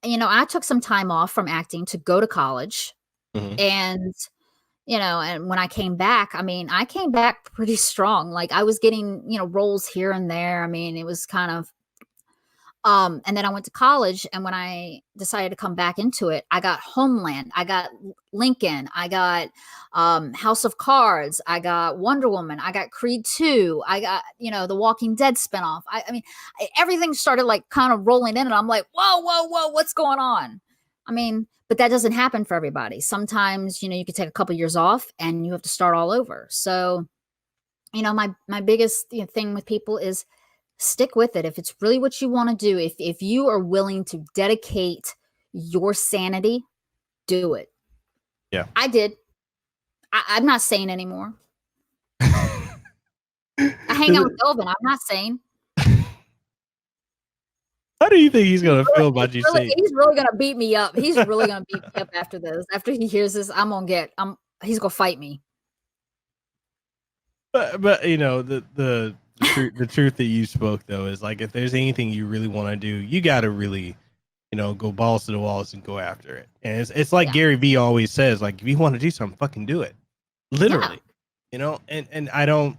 I took some time off from acting to go to college. Mm-hmm. And and when I came back, I mean, I came back pretty strong. Like I was getting, roles here and there. I mean, it was kind of, and then I went to college, and when I decided to come back into it, I got Homeland, I got Lincoln, I got House of Cards, I got Wonder Woman, I got Creed 2, I got, the Walking Dead spinoff. I mean, everything started like kind of rolling in, and I'm like, whoa, what's going on? I mean, but that doesn't happen for everybody. Sometimes, you could take a couple years off and you have to start all over. So, my biggest thing with people is stick with it. If it's really what you want to do, if you are willing to dedicate your sanity, do it. Yeah. I did. I'm not sane anymore. I hang out with Devin. I'm not sane. How do you think he's gonna feel about you saying? He's really gonna beat me up. He's really gonna beat me up after this. After he hears this, he's gonna fight me. But the truth that you spoke though is like, if there's anything you really want to do, you got to really, go balls to the walls and go after it. And it's like Gary Vee always says, like, if you want to do something, fucking do it. Literally, and I don't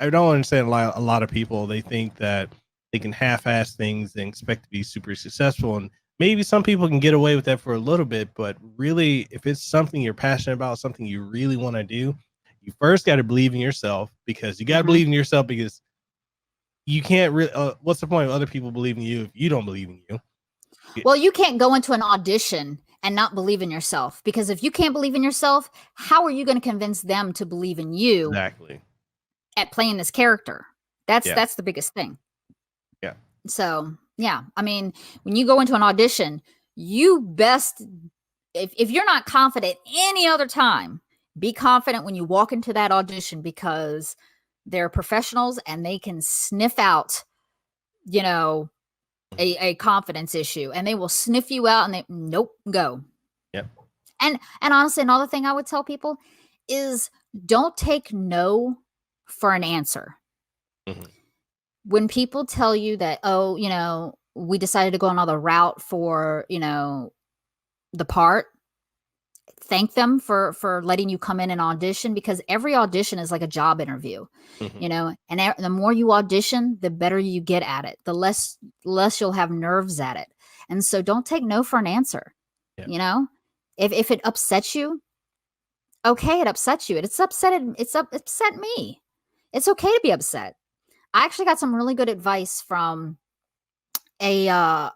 understand a lot of people. They think that they can half-ass things and expect to be super successful, and maybe some people can get away with that for a little bit, but really, if it's something you're passionate about, something you really want to do, you first got to believe in yourself, because you got to believe in yourself, because you can't really, what's the point of other people believing in you if you don't believe in you? Well, you can't go into an audition and not believe in yourself, because if you can't believe in yourself, how are you going to convince them to believe in you? Exactly. At playing this character? That's the biggest thing. Yeah. So, yeah, I mean, when you go into an audition, you best, if you're not confident any other time, be confident when you walk into that audition, because they're professionals and they can sniff out, a confidence issue, and they will sniff you out and nope, go. Yep. And honestly, another thing I would tell people is don't take no for an answer. Mm-hmm. When people tell you that, we decided to go another route for, the part, thank them for letting you come in and audition, because every audition is like a job interview, you know, and the more you audition, the better you get at it, the less you'll have nerves at it. And so don't take no for an answer. You know, if it upsets you, okay, it upsets you. It's upset me. It's okay to be upset. I actually got some really good advice from an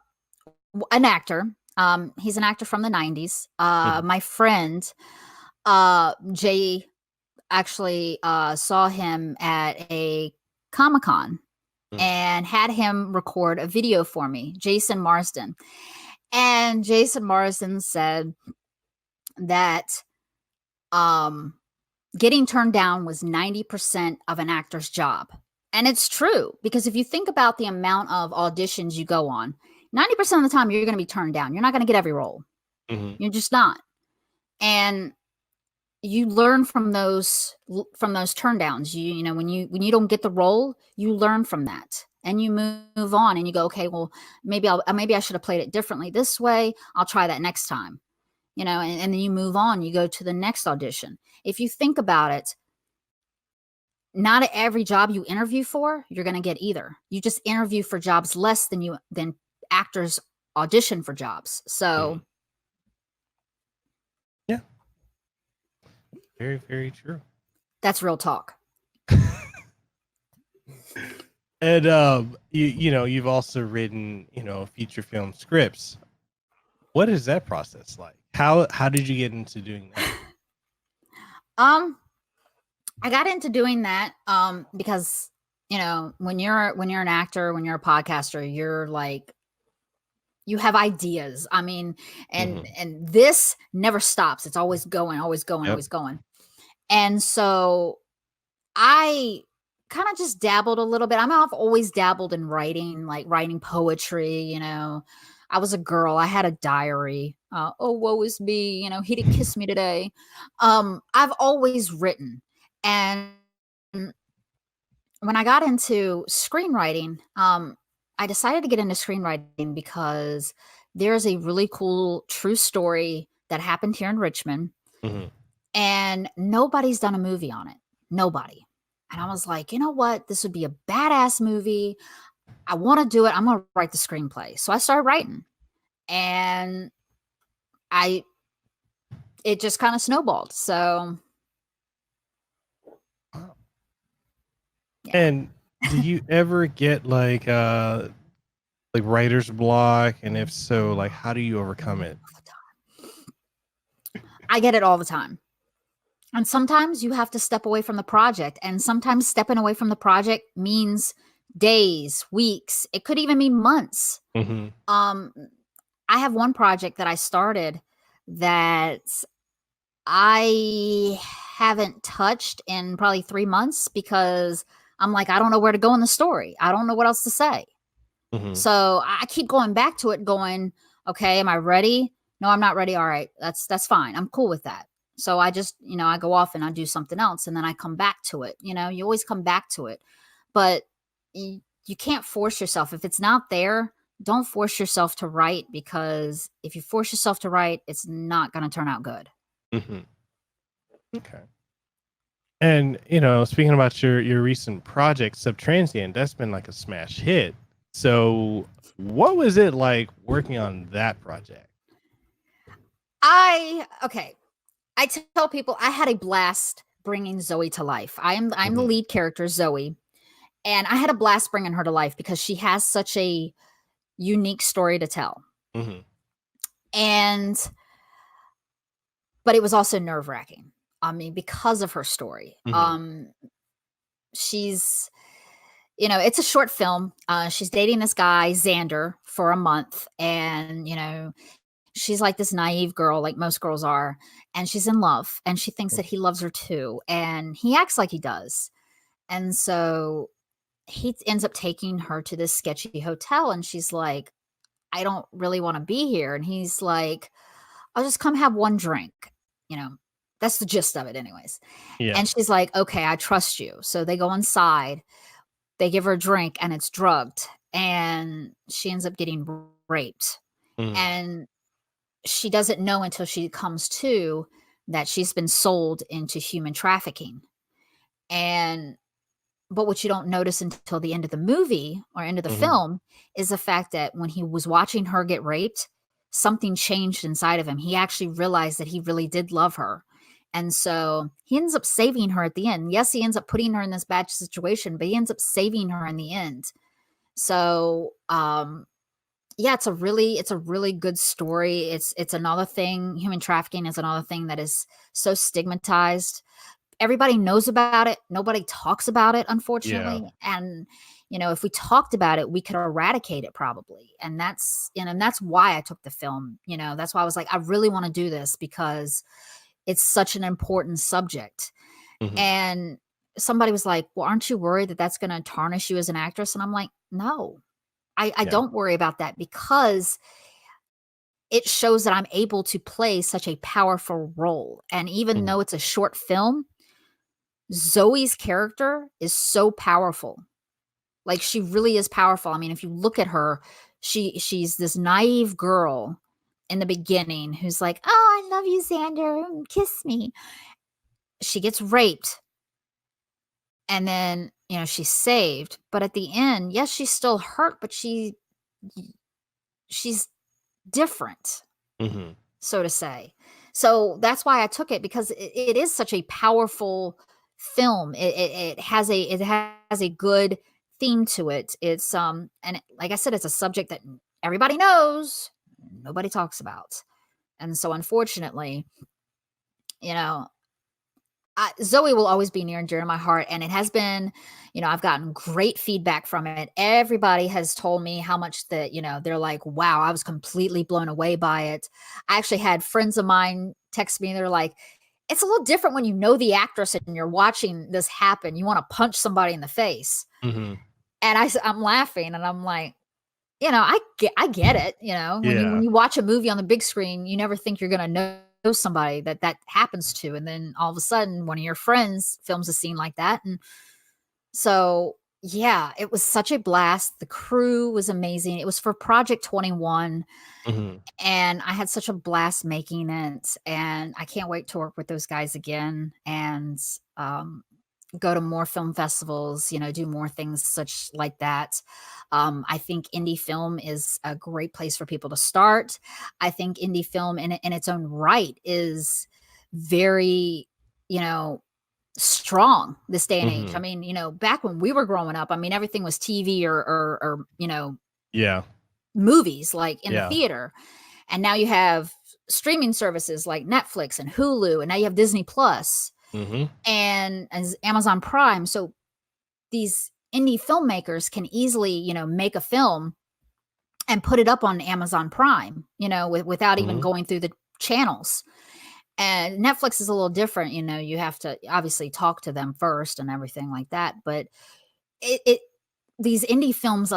actor. He's an actor from the 90s. My friend, Jay, actually saw him at a Comic-Con and had him record a video for me, Jason Marsden. And Jason Marsden said that getting turned down was 90% of an actor's job. And it's true, because if you think about the amount of auditions you go on, 90% of the time you're going to be turned down. You're not going to get every role. You're just not. And you learn from those turn downs. You know, when you don't get the role, you learn from that and you move on and you go, okay, well, maybe I should have played it differently this way. I'll try that next time. You know, and then you move on, you go to the next audition. If you think about it, not every job you interview for, you're going to get either. You just interview for jobs less than actors audition for jobs. So yeah, very, very true. That's real talk. And you know, you've also written, you know, feature film scripts. What is that process like? How did you get into doing that? I got into doing that because, you know, when you're an actor, when you're a podcaster, you're like, you have ideas. I mean, and this never stops. It's always going, always going, always going. And so I kind of just dabbled a little bit. I've always dabbled in writing, like writing poetry, you know. I was a girl. I had a diary. Oh, woe is me. You know, he didn't kiss me today. I've always written. And when I got into screenwriting, I decided to get into screenwriting because there's a really cool true story that happened here in Richmond. And nobody's done a movie on it. Nobody. And I was like, you know what? This would be a badass movie. I want to do it. I'm going to write the screenplay. So I started writing, and it just kind of snowballed. So. Yeah. And do you ever get like writer's block? And if so, like, how do you overcome it? I get it all the time. And sometimes you have to step away from the project. And sometimes stepping away from the project means days, weeks. It could even mean months. I have one project that I started that I haven't touched in probably 3 months because I'm like, I don't know where to go in the story. I don't know what else to say. So I keep going back to it going, okay, am I ready? No, I'm not ready. All right. That's fine. I'm cool with that. So I just, you know, I go off and I do something else and then I come back to it. You know, you always come back to it, but you can't force yourself. If it's not there, don't force yourself to write, because if you force yourself to write, it's not going to turn out good. Okay. And, you know, speaking about your recent project, Subtransient, that's been like a smash hit. So what was it like working on that project? I tell people I had a blast bringing Zoe to life. I'm the lead character, Zoe, and I had a blast bringing her to life because she has such a unique story to tell. But it was also nerve-wracking. I mean, because of her story. She's, you know, it's a short film. She's dating this guy, Xander, for a month. And, you know, she's like this naive girl, like most girls are. And she's in love. And she thinks that he loves her too. And he acts like he does. And so he ends up taking her to this sketchy hotel. And she's like, I don't really want to be here. And he's like, I'll just come have one drink. You know, that's the gist of it anyways. And she's like, okay, I trust you. So they go inside, they give her a drink, and it's drugged, and she ends up getting raped. And she doesn't know until she comes to that she's been sold into human trafficking. But what you don't notice until the end of the movie or end of the film is the fact that when he was watching her get raped, something changed inside of him. He actually realized that he really did love her. And so he ends up saving her at the end. Yes, he ends up putting her in this bad situation, but he ends up saving her in the end. So, yeah, it's a really good story. It's another thing. Human trafficking is another thing that is so stigmatized. Everybody knows about it. Nobody talks about it, unfortunately. Yeah. And, if we talked about it, we could eradicate it probably. And that's why I took the film. That's why I was like, I really want to do this because it's such an important subject. And somebody was like, well, aren't you worried that that's going to tarnish you as an actress? And I'm like, no, I don't worry about that because it shows that I'm able to play such a powerful role. And even though it's a short film, Zoe's character is so powerful. Like, she really is powerful. I mean, if you look at her, she's this naive girl in the beginning who's like, oh, I love you, Xander, kiss me. She gets raped. And then, she's saved. But at the end, yes, she's still hurt, but she's different, so to say. So that's why I took it, because it is such a powerful film. It has a good theme to it. It's and like I said, it's a subject that everybody knows, nobody talks about. And so unfortunately, Zoe will always be near and dear to my heart. And it has been, I've gotten great feedback from it. Everybody has told me how much that, they're like, wow, I was completely blown away by it. I actually had friends of mine text me. They're like, it's a little different when you know the actress and you're watching this happen. You want to punch somebody in the face. And I'm laughing and I'm like, I get it. When you watch a movie on the big screen, you never think you're going to know somebody that happens to, and then all of a sudden one of your friends films a scene like that. And so yeah, it was such a blast. The crew was amazing. It was for Project 21 and I had such a blast making it, and I can't wait to work with those guys again and go to more film festivals, do more things such like that. I think indie film is a great place for people to start. I think indie film in its own right is very, strong this day and age. I mean, back when we were growing up, I mean, everything was TV or movies like in the theater. And now you have streaming services like Netflix and Hulu, and now you have Disney Plus. And as Amazon Prime. So these indie filmmakers can easily, make a film and put it up on Amazon Prime, without even going through the channels. And Netflix is a little different. You have to obviously talk to them first and everything like that. But these indie films,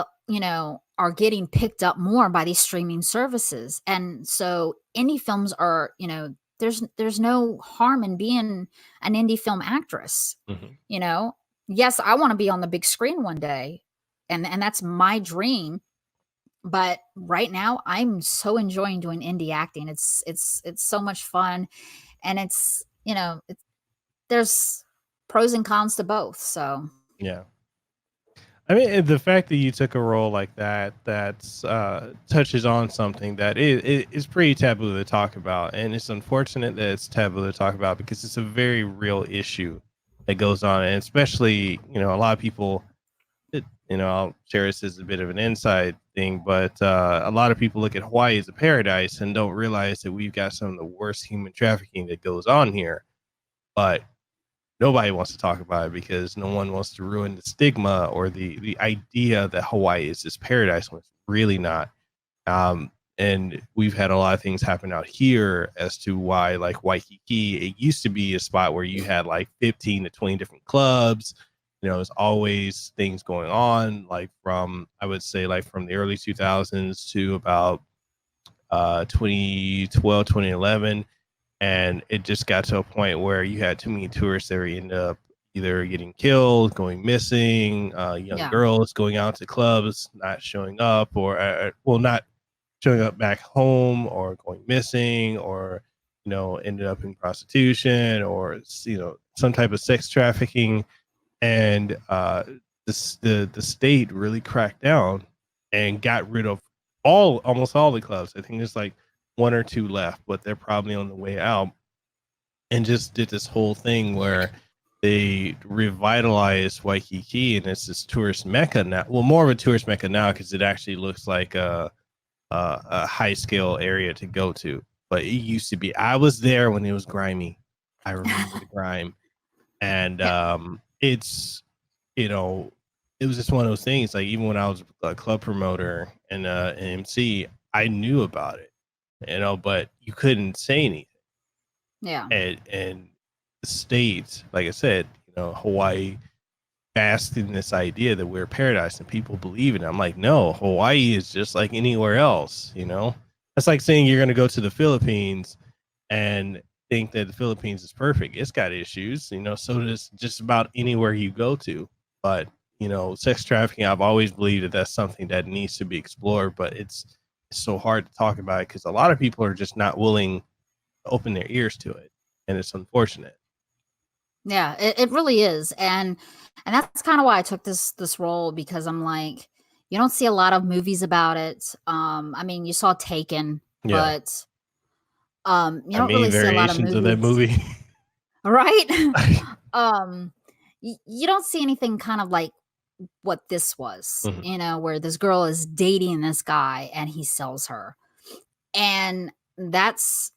are getting picked up more by these streaming services. And so indie films are, there's no harm in being an indie film actress. Yes, I want to be on the big screen one day, and that's my dream. But right now, I'm so enjoying doing indie acting. It's so much fun, and there's pros and cons to both. So yeah. I mean, the fact that you took a role like that touches on something that is pretty taboo to talk about. And it's unfortunate that it's taboo to talk about because it's a very real issue that goes on. And especially, a lot of people, I'll share this as a bit of an inside thing, but a lot of people look at Hawaii as a paradise and don't realize that we've got some of the worst human trafficking that goes on here. But nobody wants to talk about it because no one wants to ruin the stigma or the idea that Hawaii is this paradise when it's really not. And we've had a lot of things happen out here as to why, like Waikiki, it used to be a spot where you had like 15 to 20 different clubs. There's always things going on, like from the early 2000s to about 2012, 2011. And it just got to a point where you had too many tourists that end up either getting killed, going missing, young girls going out to clubs, not showing up, or not showing up back home or going missing or, ended up in prostitution or, some type of sex trafficking. And the state really cracked down and got rid of almost all the clubs. I think there's like one or two left, but they're probably on the way out. And just did this whole thing where they revitalized Waikiki, and it's this tourist mecca now. Well, more of a tourist mecca now because it actually looks like a high scale area to go to. But it used to be. I was there when it was grimy. I remember the grime, and it's it was just one of those things. Like even when I was a club promoter and an MC, I knew about it, but you couldn't say anything. Yeah. And the state, like I said, Hawaii basked in this idea that we're a paradise and people believe it. I'm like, no, Hawaii is just like anywhere else, That's like saying you're going to go to the Philippines and think that the Philippines is perfect. It's got issues, so does just about anywhere you go to. But, sex trafficking, I've always believed that that's something that needs to be explored, but it's so hard to talk about it because a lot of people are just not willing to open their ears to it. And it's unfortunate. Yeah, it really is. And that's kind of why I took this role, because I'm like, you don't see a lot of movies about it. I mean, you saw Taken, but you don't really see a lot of movies of that movie. Right? You don't see anything kind of like what this was, where this girl is dating this guy and he sells her. And that's,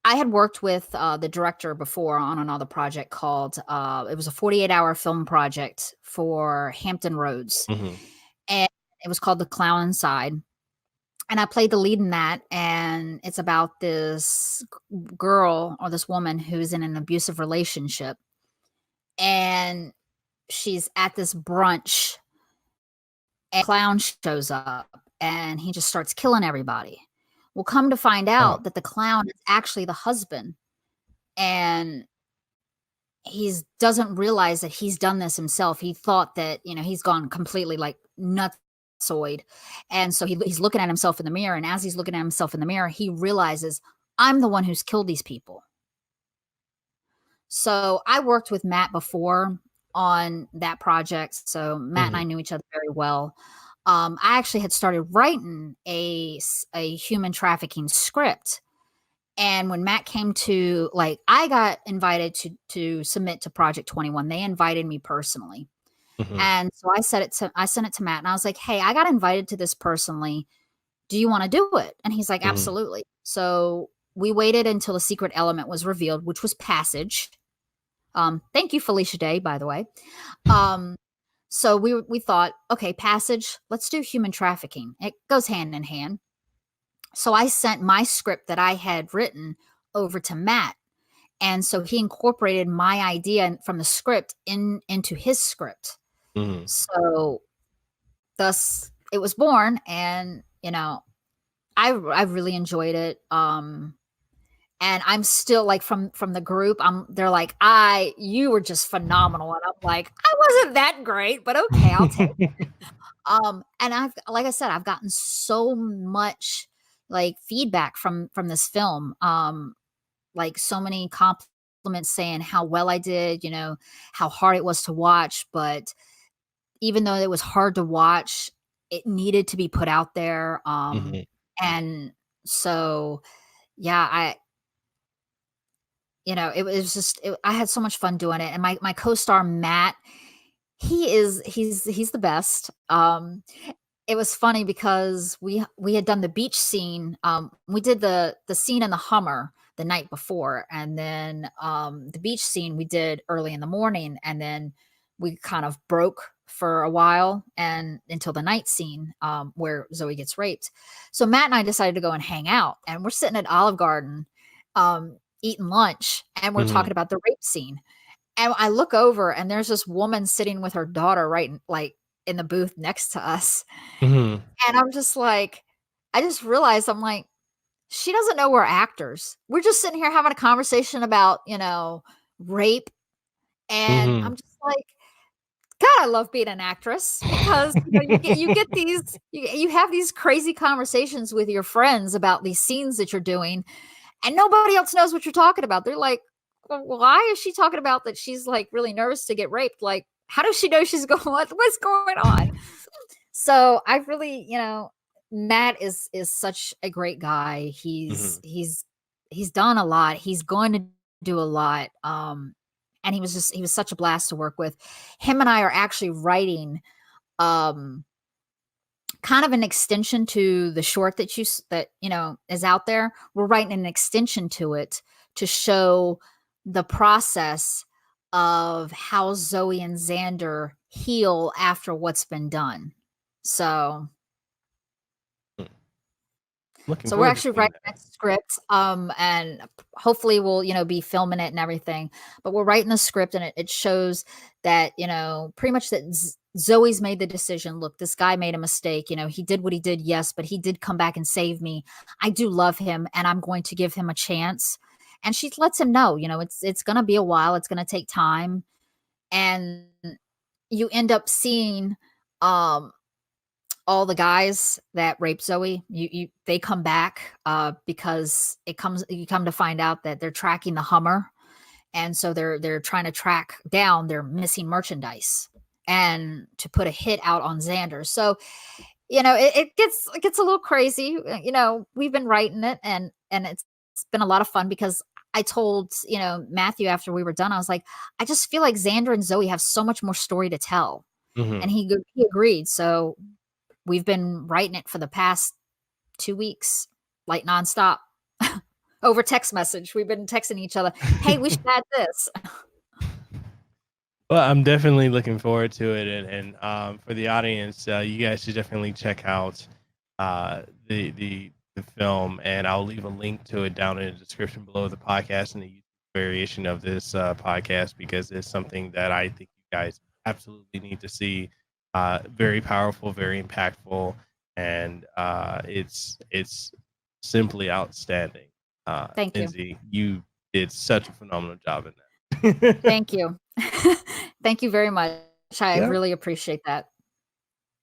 I had worked with the director before on another project called, it was a 48-hour film project for Hampton Roads. And it was called The Clown Inside. And I played the lead in that. And it's about this girl or this woman who's in an abusive relationship. And she's at this brunch and a clown shows up and he just starts killing everybody. Well, come to find out that the clown is actually the husband, and he doesn't realize that he's done this himself. He thought that, he's gone completely like nutsoid. And so he's looking at himself in the mirror. And as he's looking at himself in the mirror, he realizes, I'm the one who's killed these people. So I worked with Matt before on that project. So Matt and I knew each other very well. I actually had started writing a human trafficking script. And when Matt came to, I got invited to submit to Project 21. They invited me personally. And so I sent it to Matt and I was like, hey, I got invited to this personally. Do you want to do it? And he's like, absolutely. So we waited until a secret element was revealed, which was Passage. Thank you, Felicia Day, by the way. So we thought, okay, Passage, let's do human trafficking. It goes hand in hand. So I sent my script that I had written over to Matt. And so he incorporated my idea from the script into his script. So thus it was born. And, I really enjoyed it. And I'm still like from the group, they're like, you were just phenomenal. And I'm like, I wasn't that great, but okay, I'll take it. And like I said, I've gotten so much like feedback from this film. Like so many compliments saying how well I did, how hard it was to watch. But even though it was hard to watch, it needed to be put out there. And so, yeah, it was just, I had so much fun doing it. And my co-star, Matt, he's the best. It was funny because we had done the beach scene. We did the scene in the Hummer the night before. And then the beach scene we did early in the morning. And then we kind of broke for a while and until the night scene where Zoe gets raped. So Matt and I decided to go and hang out. And we're sitting at Olive Garden eating lunch, and we're talking about the rape scene. And I look over and there's this woman sitting with her daughter right in the booth next to us. And I'm just like, I just realized, I'm like, she doesn't know we're actors. We're just sitting here having a conversation about, rape. And I'm just like, God, I love being an actress because you get these you have these crazy conversations with your friends about these scenes that you're doing, and nobody else knows what you're talking about. They're like, well, why is she talking about that she's like really nervous to get raped? Like, how does she know she's going? What's going on? So I really, Matt is such a great guy. He's done a lot. He's going to do a lot. And he was such a blast to work with. Him and I are actually writing kind of an extension to the short that is out there. We're writing an extension to it to show the process of how Zoe and Xander heal after what's been done. So we're actually writing that script, and hopefully we'll, be filming it and everything. But we're writing the script, and it shows that, pretty much that Zoe's made the decision. Look, this guy made a mistake. He did what he did, yes, but he did come back and save me. I do love him, and I'm going to give him a chance. And she lets him know, it's going to be a while. It's going to take time. And you end up seeing all the guys that raped Zoe, they come back because you come to find out that they're tracking the Hummer, and so they're trying to track down their missing merchandise and to put a hit out on Xander. So it gets a little crazy. We've been writing it, and it's been a lot of fun because I told Matthew after we were done, I was like, I just feel like Xander and Zoe have so much more story to tell, and he agreed. So we've been writing it for the past 2 weeks, like nonstop, over text message. We've been texting each other, hey, we should add this. Well, I'm definitely looking forward to it. And for the audience, you guys should definitely check out the film. And I'll leave a link to it down in the description below the podcast and the YouTube variation of this podcast, because it's something that I think you guys absolutely need to see. Very powerful, very impactful, and it's simply outstanding. Thank you, Linzi. You did such a phenomenal job in that. Thank you. Thank you very much. I really appreciate that.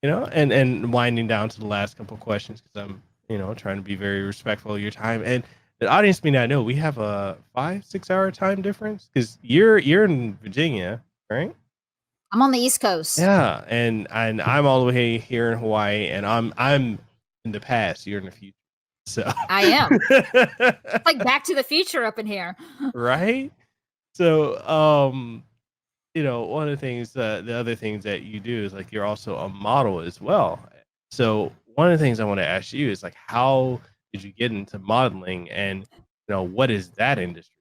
And winding down to the last couple of questions, because I'm trying to be very respectful of your time, and the audience may not know we have a 5-6 hour time difference, because you're in Virginia, right? I'm on the East Coast. Yeah, and I'm all the way here in Hawaii, and I'm in the past. You're in the future, so I am. It's like Back to the Future up in here, right? So, one of the things, the other things that you do is like you're also a model as well. So, one of the things I want to ask you is like, how did you get into modeling, and what is that industry?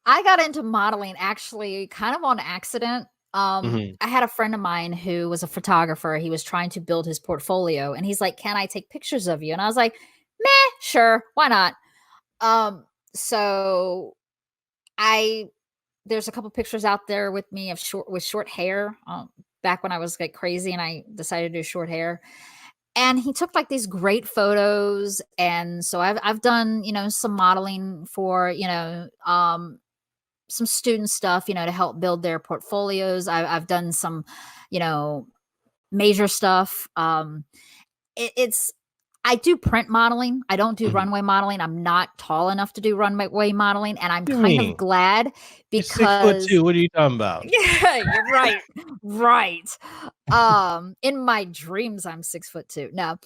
I got into modeling actually kind of on accident. I had a friend of mine who was a photographer. He was trying to build his portfolio, and he's like, can I take pictures of you? And I was like, meh, sure, why not? So there's a couple pictures out there with me of short hair, back when I was like crazy and I decided to do short hair. And he took like these great photos. And so I've done, some modeling for, some student stuff, to help build their portfolios. I've done some, major stuff. I do print modeling. I don't do runway modeling. I'm not tall enough to do runway modeling, and I'm kind of glad because 6'2". What are you talking about? Yeah, you're right. Right. In my dreams, I'm 6'2". No.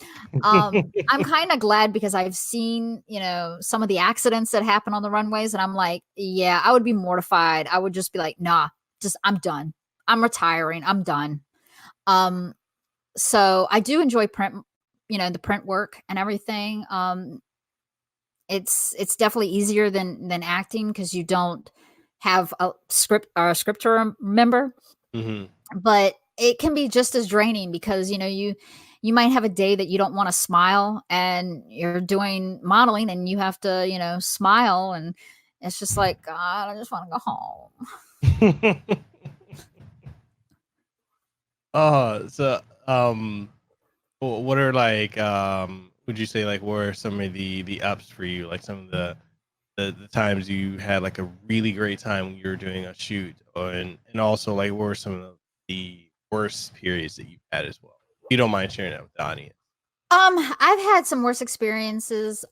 I'm kind of glad because I've seen, some of the accidents that happen on the runways, and I'm like, yeah, I would be mortified. I would just be like, nah, I'm done. I'm retiring. I'm done. So I do enjoy print, the print work and everything. It's definitely easier than acting because you don't have a script to remember. But it can be just as draining because you might have a day that you don't want to smile, and you're doing modeling and you have to smile, and it's just like, God, I just want to go home. What are like would you say like what are some of the ups for you, like some of the times you had like a really great time when you were doing a shoot, and also like what were some of the worst periods that you've had as well. If you don't mind sharing that with the audience. I've had some worse experiences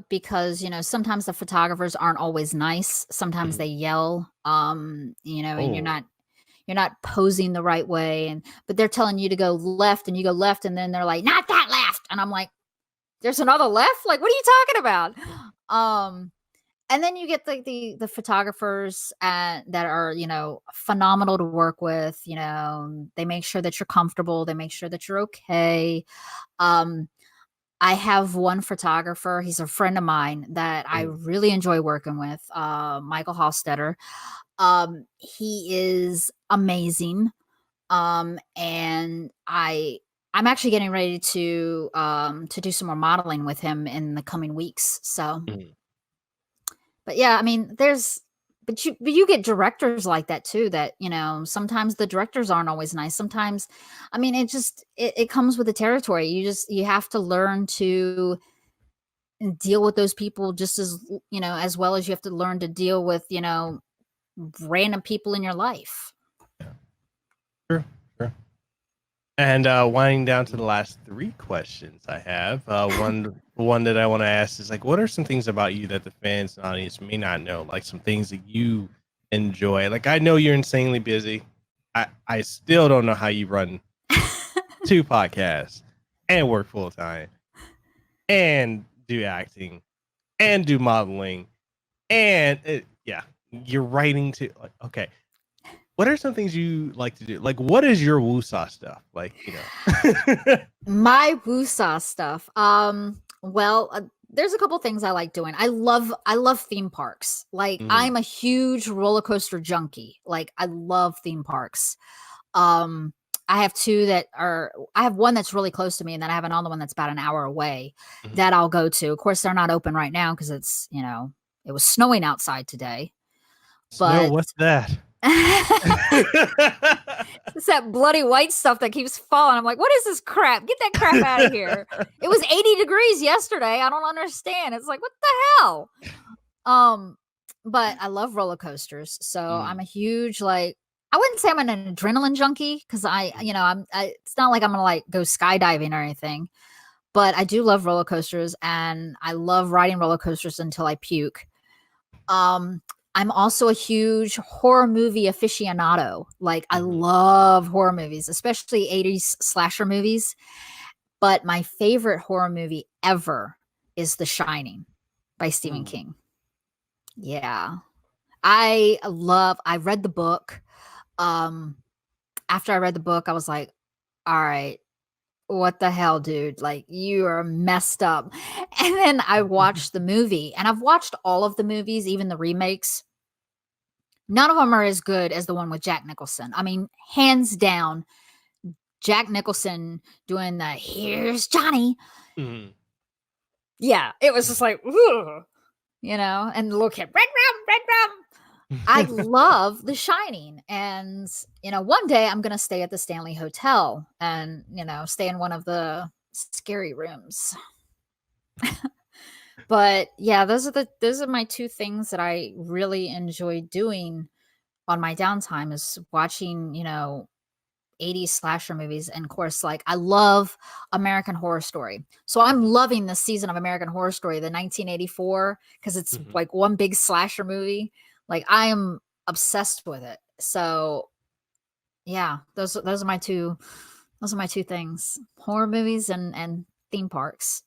because, you know, sometimes the photographers aren't always nice. Sometimes they yell, you know, and you're not posing the right way, but they're telling you to go left and you go left, and then they're like, not that left. And I'm like, there's another left? Like, what are you talking about? And then you get the photographers that are, you know, phenomenal to work with. You know, they make sure that you're comfortable. They make sure that you're okay. I have one photographer. He's a friend of mine that I really enjoy working with, Michael Hofstetter. He is amazing. And I'm actually getting ready to do some more modeling with him in the coming weeks. So, but yeah, I mean, but you get directors like that too, that, you know, sometimes the directors aren't always nice. Sometimes, I mean, it comes with the territory. You have to learn to deal with those people just as, you know, as well as you have to learn to deal with, you know, random people in your life. Sure. And winding down to the last 3 questions I have, one that I want to ask is, like, what are some things about you that the fans and audience may not know? Like some things that you enjoy. Like, I know you're insanely busy. I still don't know how you run 2 podcasts and work full time and do acting and do modeling and you're writing too. Like, okay. What are some things you like to do? Like, what is your woosah stuff? Like, you know. My woosah stuff. Well, there's a couple things I like doing. I love theme parks. Like, I'm a huge roller coaster junkie. Like, I love theme parks. I have 2 I have one that's really close to me, and then I have another one that's about an hour away that I'll go to. Of course, they're not open right now because it's, you know, it was snowing outside today. But what's that? It's that bloody white stuff that keeps falling. I'm like, what is this crap? Get that crap out of here. It was 80 degrees yesterday. I don't understand. It's like, what the hell? But I love roller coasters. So I'm a huge, like, I wouldn't say I'm an adrenaline junkie because it's not like I'm going to like go skydiving or anything, but I do love roller coasters, and I love riding roller coasters until I puke. I'm also a huge horror movie aficionado. Like, I love horror movies, especially 80s slasher movies. But my favorite horror movie ever is The Shining by Stephen King. Yeah. I read the book. After I read the book, I was like, all right, what the hell, dude? Like, you are messed up. And then I watched the movie, and I've watched all of the movies, even the remakes. None of them are as good as the one with Jack Nicholson. I mean, hands down, Jack Nicholson doing the "Here's Johnny." Yeah, it was just like, ugh, you know, and the little kid, red rum. I love The Shining. And, you know, one day I'm going to stay at the Stanley Hotel and, you know, stay in one of the scary rooms. But yeah, those are my 2 things that I really enjoy doing on my downtime, is watching, you know, 80s slasher movies. And of course, like, I love American Horror Story. So I'm loving this season of American Horror Story, the 1984, because it's like one big slasher movie. Like, I am obsessed with it. So yeah, those are my 2 things: horror movies and theme parks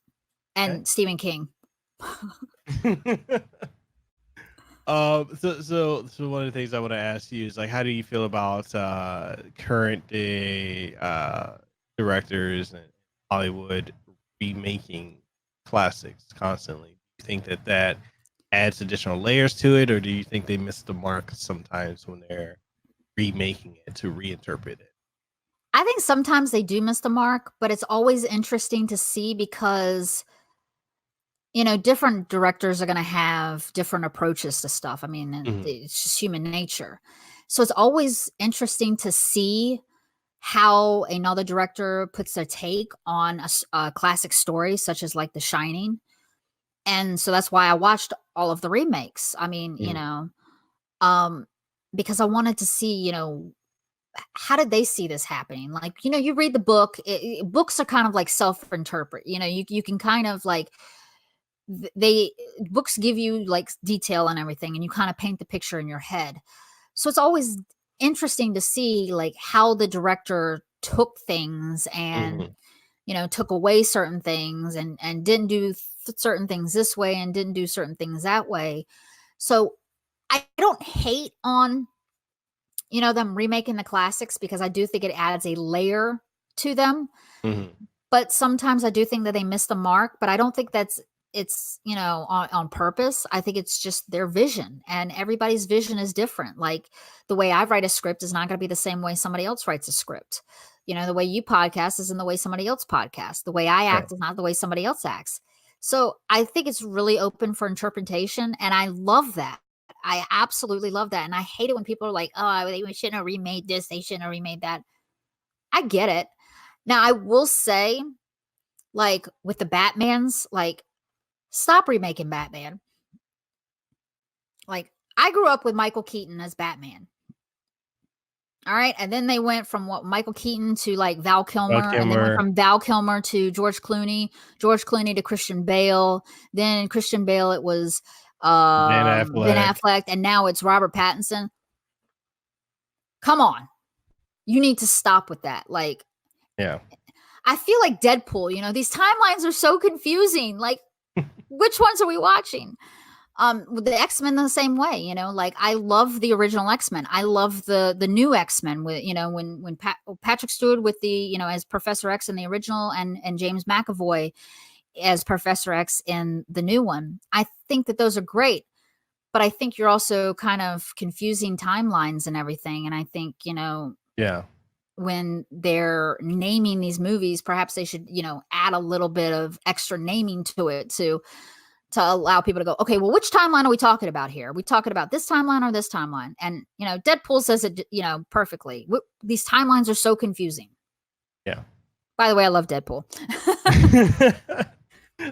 and Stephen King. So one of the things I want to ask you is, like, how do you feel about current day directors in Hollywood remaking classics constantly? Do you think that adds additional layers to it, or do you think they miss the mark sometimes when they're remaking it to reinterpret it? I think sometimes they do miss the mark, but it's always interesting to see because, you know, different directors are going to have different approaches to stuff. I mean, it's just human nature. So it's always interesting to see how another director puts their take on a classic story, such as like The Shining. And so that's why I watched all of the remakes. I mean, you know, because I wanted to see, you know, how did they see this happening? Like, you read the book, books are kind of like self-interpret, you can kind of like, books give you like detail and everything, and you kind of paint the picture in your head. So it's always interesting to see like how the director took things and, took away certain things and didn't do certain things this way and didn't do certain things that way. So I don't hate on, them remaking the classics, because I do think it adds a layer to them. But sometimes I do think that they miss the mark, but I don't think it's on purpose. I think it's just their vision, and everybody's vision is different. Like the way I write a script is not going to be the same way somebody else writes a script. The way you podcast isn't the way somebody else podcasts. The way I act is not the way somebody else acts. So I think it's really open for interpretation, and I love that. I absolutely love that. And I hate it when people are like, oh, they shouldn't have remade this, they shouldn't have remade that. I get it. Now, I will say, like with the Batmans, like, stop remaking Batman. Like, I grew up with Michael Keaton as Batman. All right. And then they went from Michael Keaton to like Val Kilmer. And then went from Val Kilmer to George Clooney to Christian Bale. Then Christian Bale, it was Ben Affleck. And now it's Robert Pattinson. Come on. You need to stop with that. Like, yeah. I feel like Deadpool, these timelines are so confusing. Like, which ones are we watching? With the X-Men the same way, like I love the original X-Men. I love the new X-Men with, when Patrick Stewart with the, as Professor X in the original and James McAvoy as Professor X in the new one. I think that those are great, but I think you're also kind of confusing timelines and everything. And I think, when they're naming these movies, perhaps they should, add a little bit of extra naming to it to allow people to go, okay, well, which timeline are we talking about here? Are we talking about this timeline or this timeline? And, Deadpool says it, perfectly. These timelines are so confusing. Yeah. By the way, I love Deadpool.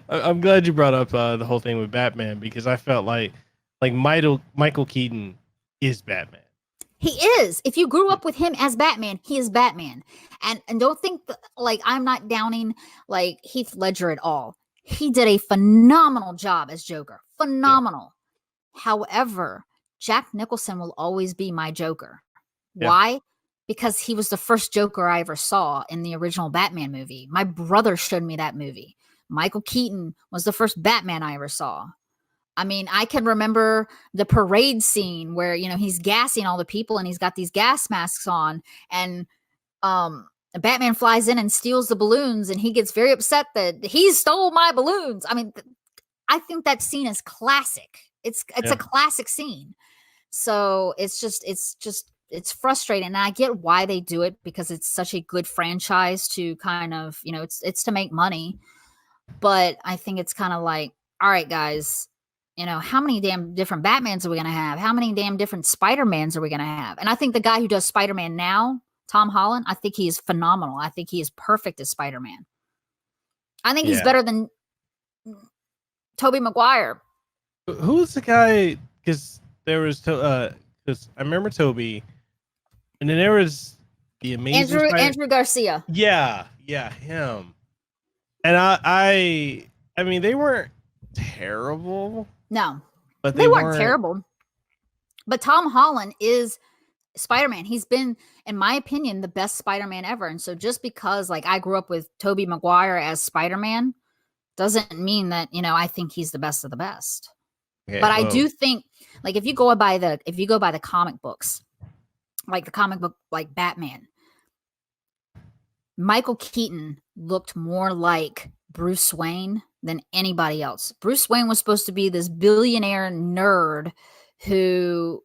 I'm glad you brought up the whole thing with Batman, because I felt like Michael Keaton is Batman. He is. If you grew up with him as Batman, he is Batman. And don't think like I'm not downing like Heath Ledger at all. He did a phenomenal job as Joker. Phenomenal. Yeah. However, Jack Nicholson will always be my Joker. Yeah. Why? Because he was the first Joker I ever saw in the original Batman movie. My brother showed me that movie. Michael Keaton was the first Batman I ever saw. I mean, I can remember the parade scene where, he's gassing all the people and he's got these gas masks on, and Batman flies in and steals the balloons, and he gets very upset that he stole my balloons. I mean, I think that scene is classic. It's a classic scene. So it's frustrating. And I get why they do it, because it's such a good franchise to kind of, it's to make money. But I think it's kind of like, all right, guys, how many damn different Batmans are we going to have? How many damn different Spider-Mans are we going to have? And I think the guy who does Spider-Man now, Tom Holland, I think he is phenomenal. I think he is perfect as Spider-Man. I think he's better than Tobey Maguire. Who's the guy? Because there was, because I remember Tobey, and then there was the amazing Andrew Garcia. Yeah, him. And I mean, they weren't terrible. No, but they weren't terrible. But Tom Holland is Spider-Man. He's been, in my opinion, the best Spider-Man ever. And so just because like I grew up with Tobey Maguire as Spider-Man doesn't mean that, I think he's the best of the best. Okay, but I do think, like, if you go by the comic books, like the comic book, like Batman, Michael Keaton looked more like Bruce Wayne than anybody else. Bruce Wayne was supposed to be this billionaire nerd who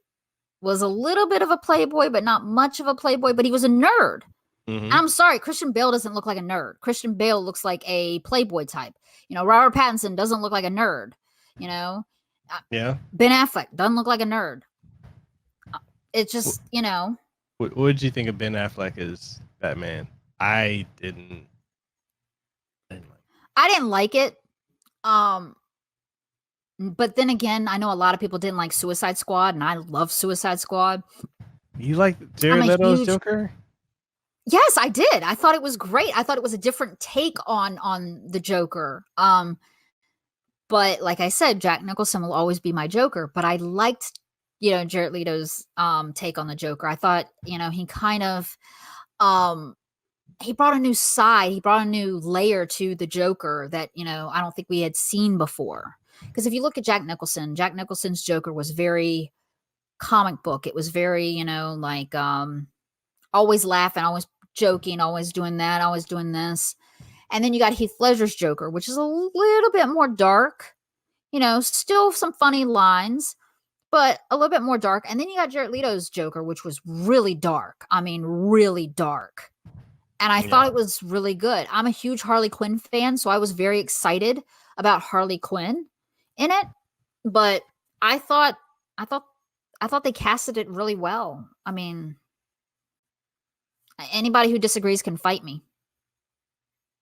was a little bit of a playboy, but not much of a playboy, but he was a nerd. Mm-hmm. I'm sorry, Christian Bale doesn't look like a nerd. Christian Bale looks like a playboy type. Robert Pattinson doesn't look like a nerd. Yeah. Ben Affleck doesn't look like a nerd. It's just, What did you think of Ben Affleck as Batman? I didn't like it. But then again, I know a lot of people didn't like Suicide Squad, and I love Suicide Squad. You like Jared Leto's Joker? Yes, I did. I thought it was great. I thought it was a different take on the Joker. But like I said, Jack Nicholson will always be my Joker. But I liked, Jared Leto's take on the Joker. I thought, he kind of he brought a new side. He brought a new layer to the Joker that, I don't think we had seen before. Because if you look at Jack Nicholson's Joker was very comic book. It was very, always laughing, always joking, always doing that, always doing this. And then you got Heath Ledger's Joker, which is a little bit more dark, still some funny lines, but a little bit more dark. And then you got Jared Leto's Joker, which was really dark. I mean, really dark. And I thought it was really good. I'm a huge Harley Quinn fan, so I was very excited about Harley Quinn in it. But I thought they casted it really well. I mean, anybody who disagrees can fight me.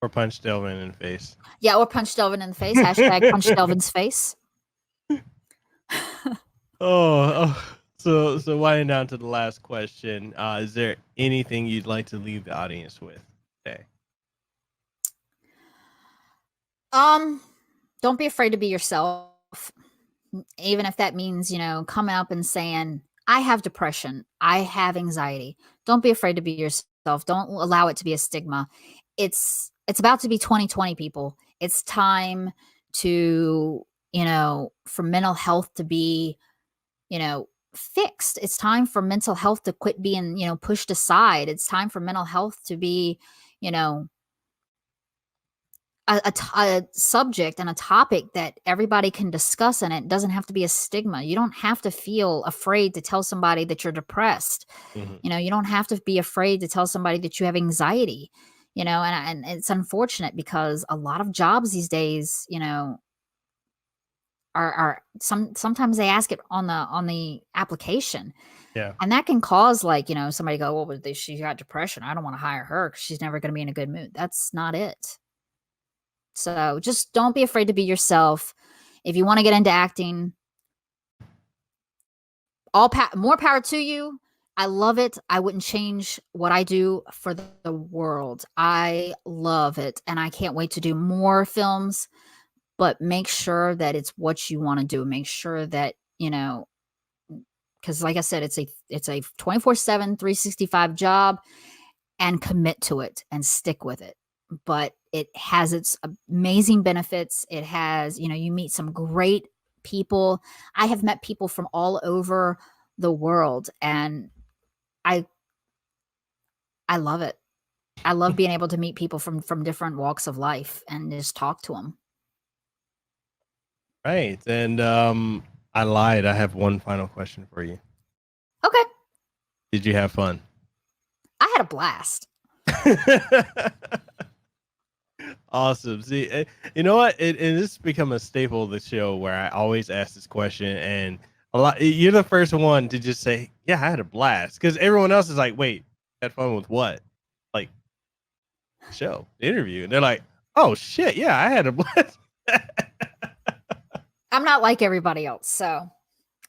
Or punch Delvin in the face. Yeah, or punch Delvin in the face. Hashtag punch Delvin's face. So winding down to the last question, is there anything you'd like to leave the audience with today? Don't be afraid to be yourself. Even if that means, coming up and saying, I have depression, I have anxiety. Don't be afraid to be yourself. Don't allow it to be a stigma. It's about to be 2020, people. It's time to, for mental health to be, fixed. It's time for mental health to quit being, pushed aside. It's time for mental health to be, a subject and a topic that everybody can discuss, and it doesn't have to be a stigma. You don't have to feel afraid to tell somebody that you're depressed. Mm-hmm. You don't have to be afraid to tell somebody that you have anxiety, and it's unfortunate because a lot of jobs these days, are sometimes they ask it on the application. Yeah. And that can cause somebody go, well, she got depression, I don't want to hire her because she's never going to be in a good mood. That's not it. So just don't be afraid to be yourself. If you want to get into acting, more power to you. I love it. I wouldn't change what I do for the world. I love it. And I can't wait to do more films, but make sure that it's what you want to do. Make sure that, because like I said, it's a 24/7, 365 job, and commit to it and stick with it. But it has its amazing benefits. It has, you meet some great people. I have met people from all over the world, and I love it. I love being able to meet people from different walks of life and just talk to them. Right. And I lied. I have one final question for you. Okay. Did you have fun? I had a blast. Awesome. See, you know what? This has become a staple of the show where I always ask this question, and you're the first one to just say, yeah, I had a blast. Because everyone else is like, wait, had fun with what? Like, the interview. And they're like, oh, shit, yeah, I had a blast. I'm not like everybody else, so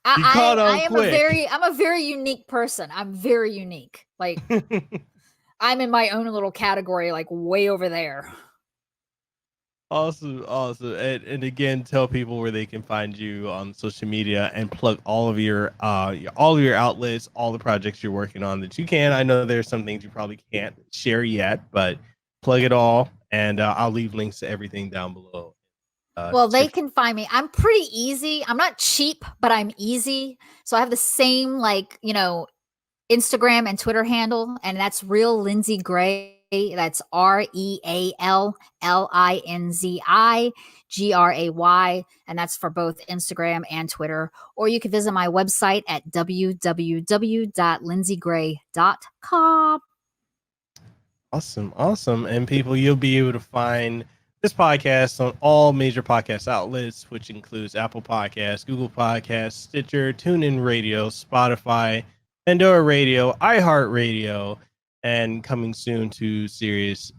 I'm a very unique person. I'm very unique. Like, I'm in my own little category, like way over there. Awesome. And again, tell people where they can find you on social media and plug all of your outlets, all the projects you're working on that you can. I know there's some things you probably can't share yet, but plug it all, and I'll leave links to everything down below. Well, they can find me. I'm pretty easy. I'm not cheap, but I'm easy. So I have the same Instagram and Twitter handle, and that's Real Linzi Gray. That's RealLinziGray, and that's for both Instagram and Twitter. Or you can visit my website at www.linzigray.com. Awesome. And people, you'll be able to find this podcast on all major podcast outlets, which includes Apple Podcasts, Google Podcasts, Stitcher, TuneIn Radio, Spotify, Pandora Radio, iHeartRadio, and coming soon to Sirius.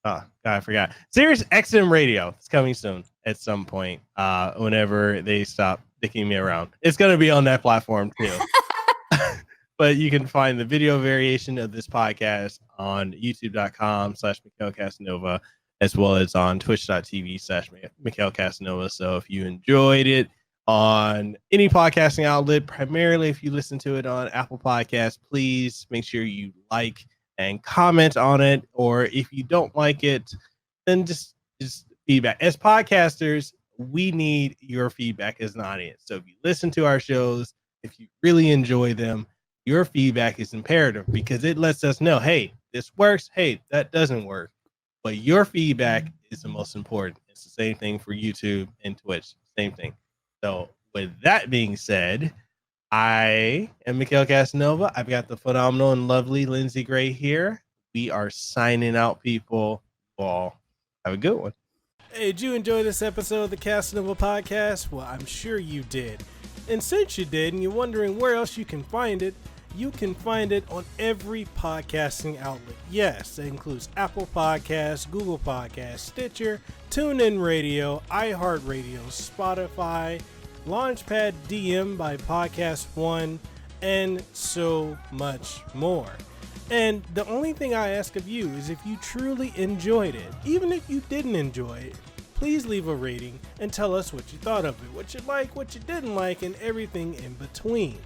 I forgot. Sirius XM Radio. It's coming soon at some point. Whenever they stop dicking me around, it's gonna be on that platform too. But you can find the video variation of this podcast on youtube.com/Mekel Kasanova, as well as on twitch.tv/Mekel Kasanova. So if you enjoyed it on any podcasting outlet, primarily if you listen to it on Apple Podcasts, please make sure you like and comment on it. Or if you don't like it, then just feedback. As podcasters, we need your feedback as an audience. So if you listen to our shows, if you really enjoy them, your feedback is imperative because it lets us know, hey, this works. Hey, that doesn't work. But your feedback is the most important. It's the same thing for YouTube and Twitch. Same thing. So with that being said, I am Mekel Kasanova. I've got the phenomenal and lovely Linzi Gray here. We are signing out, people. All have a good one. Hey, did you enjoy this episode of the Kasanova Podcast? Well, I'm sure you did. And since you did, and you're wondering where else you can find it on every podcasting outlet. Yes, that includes Apple Podcasts, Google Podcasts, Stitcher, TuneIn Radio, iHeartRadio, Spotify, Launchpad DM by Podcast One, and so much more. And the only thing I ask of you is if you truly enjoyed it, even if you didn't enjoy it, please leave a rating and tell us what you thought of it, what you like, what you didn't like, and everything in between.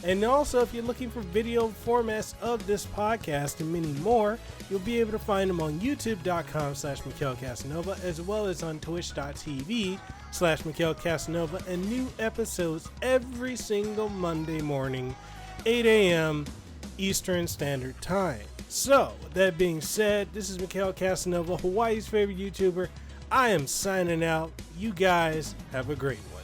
And also, if you're looking for video formats of this podcast and many more, you'll be able to find them on youtube.com/Mekel Kasanova, as well as on twitch.tv/Mekel Kasanova, and new episodes every single Monday morning, 8 a.m. Eastern Standard Time. So, with that being said, this is Mekel Kasanova, Hawaii's favorite YouTuber. I am signing out. You guys have a great one.